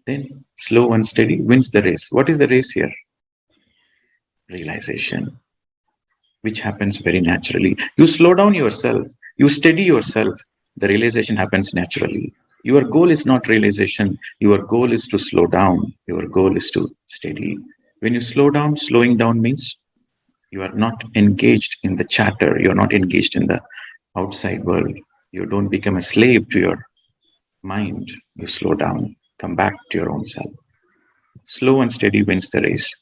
Then slow and steady wins the race. What is the race here? Realization, which happens very naturally. You slow down yourself, you steady yourself, the realization happens naturally. Your goal is not realization. Your goal is to slow down. Your goal is to steady. When you slow down, slowing down means you are not engaged in the chatter. You're not engaged in the outside world. You don't become a slave to your mind. You slow down, come back to your own self. Slow and steady wins the race.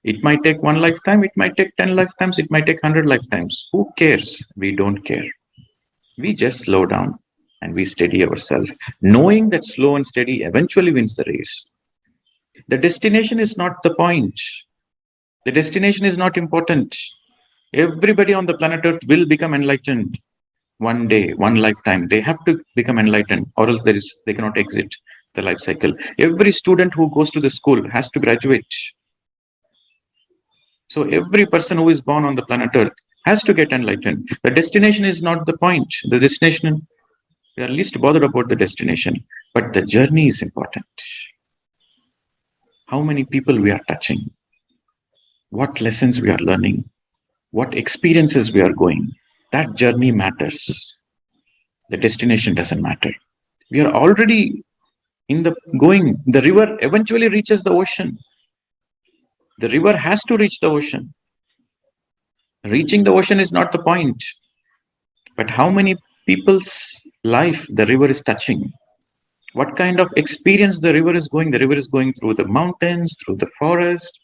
It might take 1 lifetime. It might take 10 lifetimes. It might take 100 lifetimes. Who cares? We don't care. We just slow down. And we steady ourselves, knowing that slow and steady eventually wins the race. The destination is not the point. The destination is not important. Everybody on the planet Earth will become enlightened one day, one lifetime. They have to become enlightened, or else they cannot exit the life cycle. Every student who goes to the school has to graduate. So every person who is born on the planet Earth has to get enlightened. The destination is not the point. The destination, we are least bothered about the destination, but the journey is important. How many people we are touching, what lessons we are learning, what experiences we are going, that journey matters. The destination doesn't matter. We are already in the going. The river eventually reaches the ocean. The river has to reach the ocean. Reaching the ocean is not the point, but how many people's life the river is touching. What kind of experience the river is going? The river is going through the mountains, through the forest.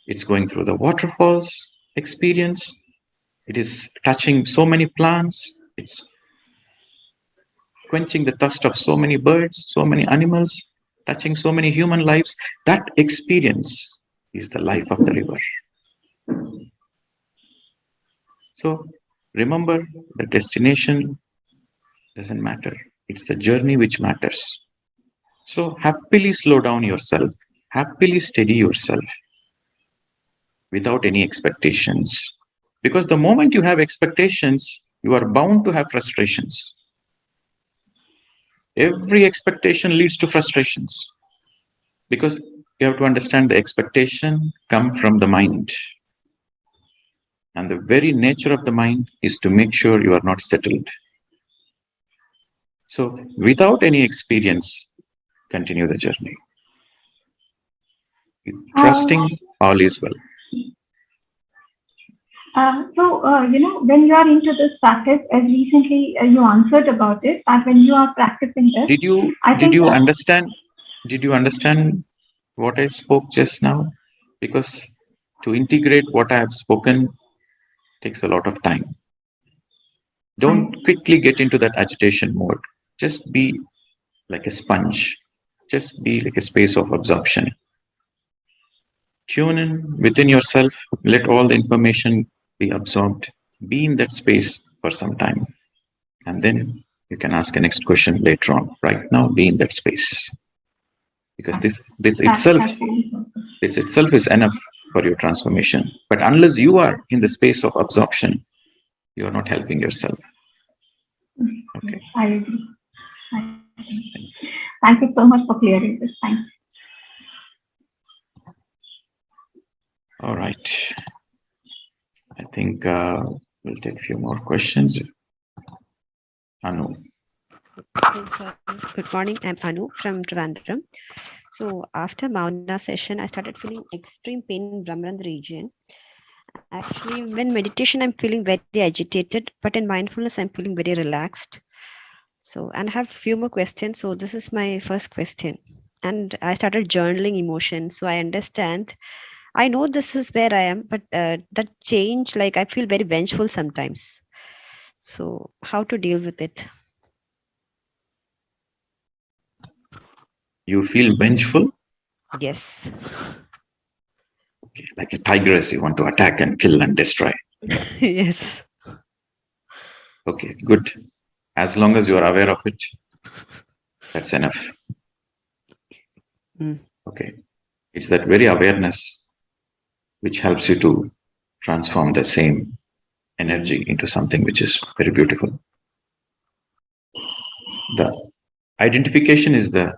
It's going through the waterfalls. experience. It is touching so many plants. It's quenching the thirst of so many birds, so many animals, touching so many human lives. That experience is the life of the river. So remember, the destination doesn't matter. It's the journey which matters. So happily slow down yourself, happily steady yourself without any expectations. Because the moment you have expectations, you are bound to have frustrations. Every expectation leads to frustrations. Because you have to understand the expectation comes from the mind. And the very nature of the mind is to make sure you are not settled. So without any experience, continue the journey. Trusting all is well. When you are into this practice, as recently you answered about it, that when you are practicing this, Did you understand? Did you understand what I spoke just now? Because to integrate what I have spoken takes a lot of time. Don't quickly get into that agitation mode. Just be like a sponge. Just be like a space of absorption. Tune in within yourself. Let all the information be absorbed. Be in that space for some time. And then you can ask a next question later on. Right now, be in that space. Because this itself is enough for your transformation. But unless you are in the space of absorption, you are not helping yourself. Okay. I agree. Thank you so much for clearing this. Thanks. All right. I think we'll take a few more questions. Anu. Good morning. I'm Anu from Trivandrum. So after Mauna session, I started feeling extreme pain in Brahmarshi region. Actually, when meditation, I'm feeling very agitated, but in mindfulness, I'm feeling very relaxed. So, and I have a few more questions. So this is my first question. And I started journaling emotions. So I understand. I know this is where I am, but that change, like I feel very vengeful sometimes. So how to deal with it? You feel vengeful? Yes. Okay, like a tigress, you want to attack and kill and destroy. Yes. Okay, good. As long as you are aware of it, that's enough. Okay. It's that very awareness which helps you to transform the same energy into something which is very beautiful. The identification is the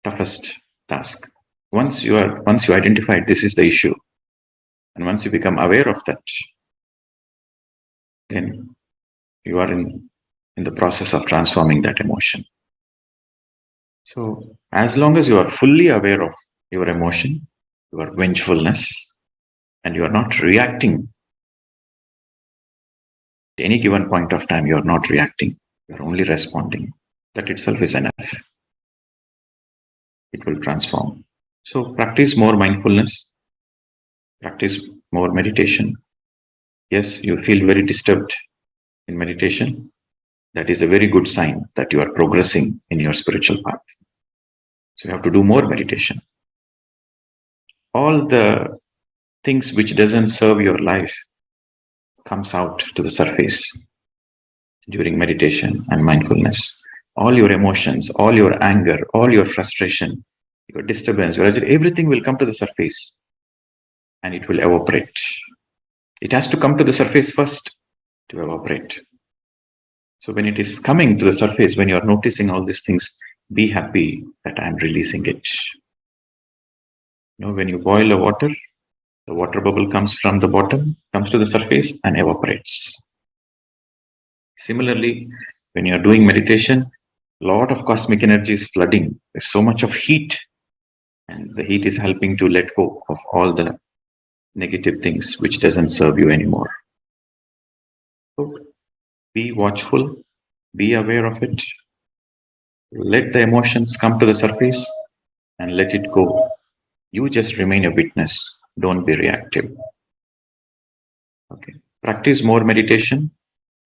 toughest task. Once you identify this is the issue, and once you become aware of that, then you are in the process of transforming that emotion. So as long as you are fully aware of your emotion, your vengefulness, and you are not reacting at any given point of time, you are not reacting, you are only responding. That itself is enough. It will transform. So practice more mindfulness, practice more meditation. Yes, you feel very disturbed in meditation. That is a very good sign that you are progressing in your spiritual path. So you have to do more meditation. All the things which doesn't serve your life comes out to the surface during meditation and mindfulness. All your emotions, all your anger, all your frustration, your disturbance, everything will come to the surface and it will evaporate. It has to come to the surface first to evaporate. So when it is coming to the surface, when you are noticing all these things, be happy that I am releasing it. You know, when you boil the water bubble comes from the bottom, comes to the surface and evaporates. Similarly, when you are doing meditation, a lot of cosmic energy is flooding. There's so much of heat, and the heat is helping to let go of all the negative things which doesn't serve you anymore. So be watchful, be aware of it. Let the emotions come to the surface and let it go. You just remain a witness. Don't be reactive. Okay. Practice more meditation,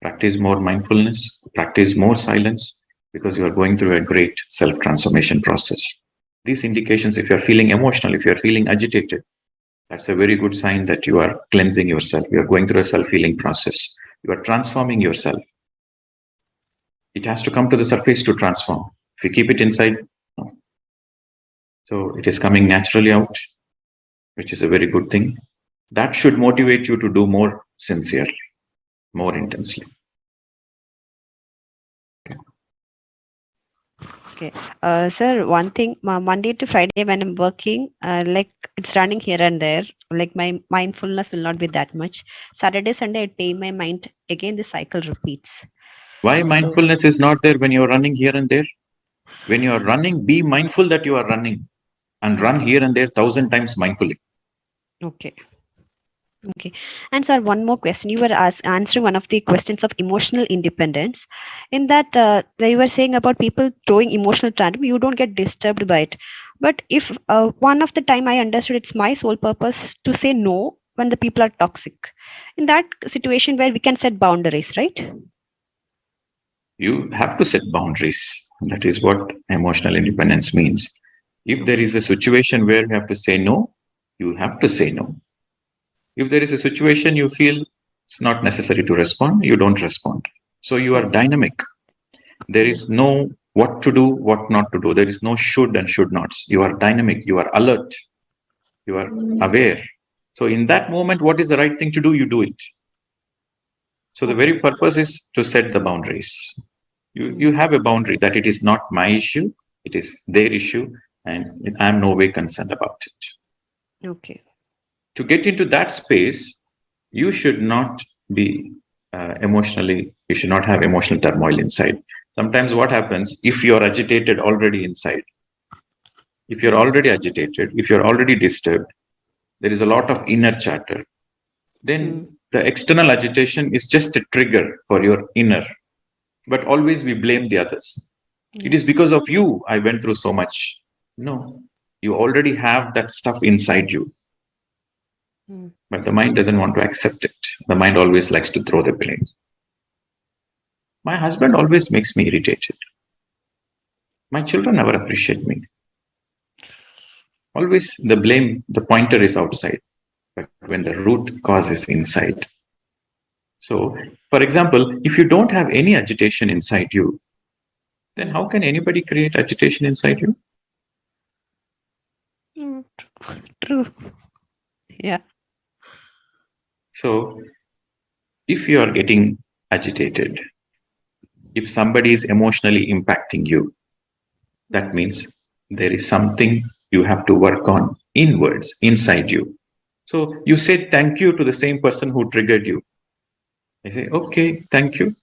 practice more mindfulness, practice more silence, because you are going through a great self-transformation process. These indications, if you're feeling emotional, if you're feeling agitated, that's a very good sign that you are cleansing yourself. You are going through a self-healing process. You are transforming yourself. It has to come to the surface to transform. If you keep it inside, no. So it is coming naturally out, which is a very good thing. That should motivate you to do more sincerely, more intensely. Okay. Sir, one thing, Monday to Friday when I'm working, like it's running here and there, like my mindfulness will not be that much. Saturday, Sunday, I tame my mind. Again, the cycle repeats. Why So, mindfulness is not there when you're running here and there? When you're running, be mindful that you are running and run here and there 1,000 times mindfully. okay. Okay. And sir, one more question. You were answering one of the questions of emotional independence. In that, you were saying about people throwing emotional tantrum, you don't get disturbed by it. But if one of the time I understood it's my sole purpose to say no when the people are toxic. In that situation where we can set boundaries, right? You have to set boundaries. That is what emotional independence means. If there is a situation where you have to say no, you have to say no. If there is a situation you feel it's not necessary to respond, you don't respond. So you are dynamic. There is no what to do, what not to do. There is no should and should nots. You are dynamic. You are alert. You are aware. So in that moment, what is the right thing to do, you do it. So the very purpose is to set the boundaries. You have a boundary that it is not my issue, it is their issue, and I am no way concerned about it. Okay. To get into that space, you should not be you should not have emotional turmoil inside. Sometimes what happens, if you are agitated already inside, if you're already agitated, if you're already disturbed, there is a lot of inner chatter. Then the external agitation is just a trigger for your inner. But always we blame the others. It is because of you I went through so much. No, you already have that stuff inside you. But the mind doesn't want to accept it. The mind always likes to throw the blame. My husband always makes me irritated. My children never appreciate me. Always the blame, the pointer is outside, but when the root cause is inside. So, for example, if you don't have any agitation inside you, then how can anybody create agitation inside you? True. Yeah. So, if you are getting agitated, if somebody is emotionally impacting you, that means there is something you have to work on inwards, inside you. So, you say thank you to the same person who triggered you. I say, okay, thank you.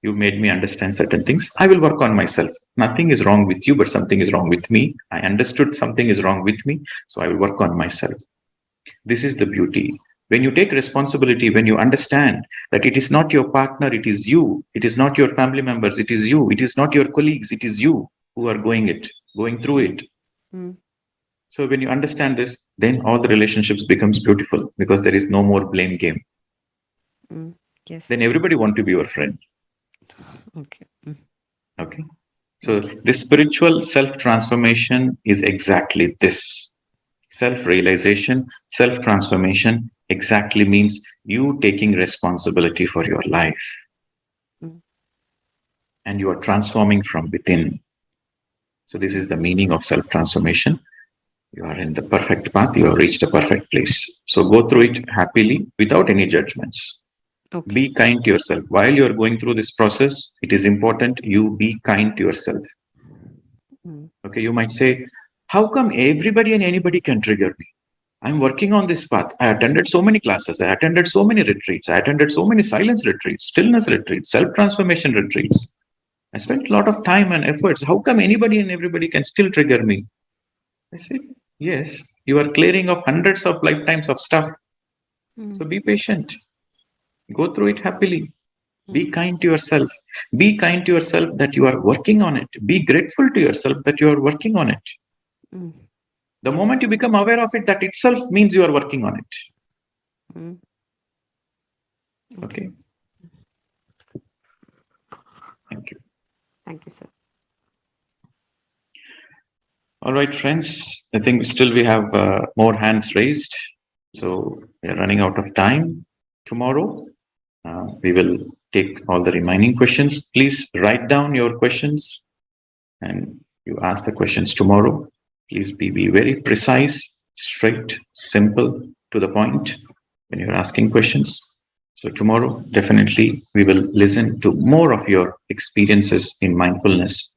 You made me understand certain things. I will work on myself. Nothing is wrong with you, but something is wrong with me. I understood something is wrong with me, so I will work on myself. This is the beauty. When you take responsibility, when you understand that it is not your partner, it is you. It is not your family members, it is you. It is not your colleagues, it is you who are going through it. So when you understand this, then all the relationships becomes beautiful because there is no more blame game. Yes. Then everybody want to be your friend. Okay. Okay. So this spiritual self-transformation is exactly this. Self-realization, self-transformation exactly means you taking responsibility for your life. And you are transforming from within. So this is the meaning of self-transformation. You are in the perfect path. You have reached a perfect place. So go through it happily without any judgments. Okay. Be kind to yourself. While you are going through this process, it is important you be kind to yourself. Okay, you might say, how come everybody and anybody can trigger me? I'm working on this path. I attended so many classes. I attended so many retreats. I attended so many silence retreats, stillness retreats, self-transformation retreats. I spent a lot of time and efforts. How come anybody and everybody can still trigger me? I said, yes, you are clearing of hundreds of lifetimes of stuff. So be patient. Go through it happily. Be kind to yourself. Be kind to yourself that you are working on it. Be grateful to yourself that you are working on it. The moment you become aware of it, that itself means you are working on it. Okay. Thank you. Thank you, sir. All right, friends. I think still we have more hands raised. So we are running out of time. Tomorrow, we will take all the remaining questions. Please write down your questions and you ask the questions tomorrow. Please be very precise, straight, simple, to the point when you're asking questions. So tomorrow, definitely, we will listen to more of your experiences in mindfulness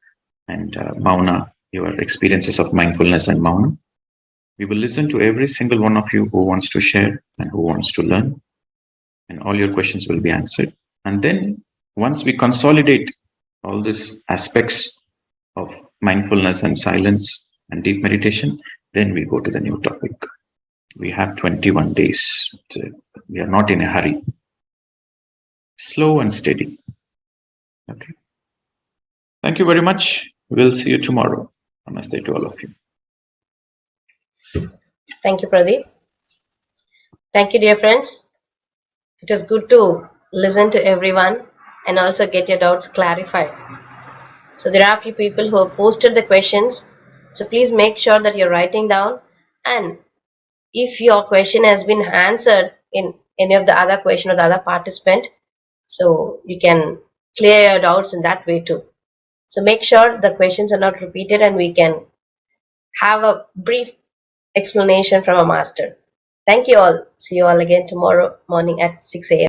and Mauna, your experiences of mindfulness and Mauna. We will listen to every single one of you who wants to share and who wants to learn, and all your questions will be answered. And then once we consolidate all these aspects of mindfulness and silence and deep meditation, then we go to the new topic. We have 21 days. So we are not in a hurry. Slow and steady. Okay. Thank you very much. We'll see you tomorrow. Namaste to all of you. Thank you, Pradeep. Thank you, dear friends. It was good to listen to everyone and also get your doubts clarified. So there are a few people who have posted the questions. So please make sure that you're writing down, and if your question has been answered in any of the other question or the other participant, so you can clear your doubts in that way too. So make sure the questions are not repeated and we can have a brief explanation from a master. Thank you all. See you all again tomorrow morning at 6 a.m.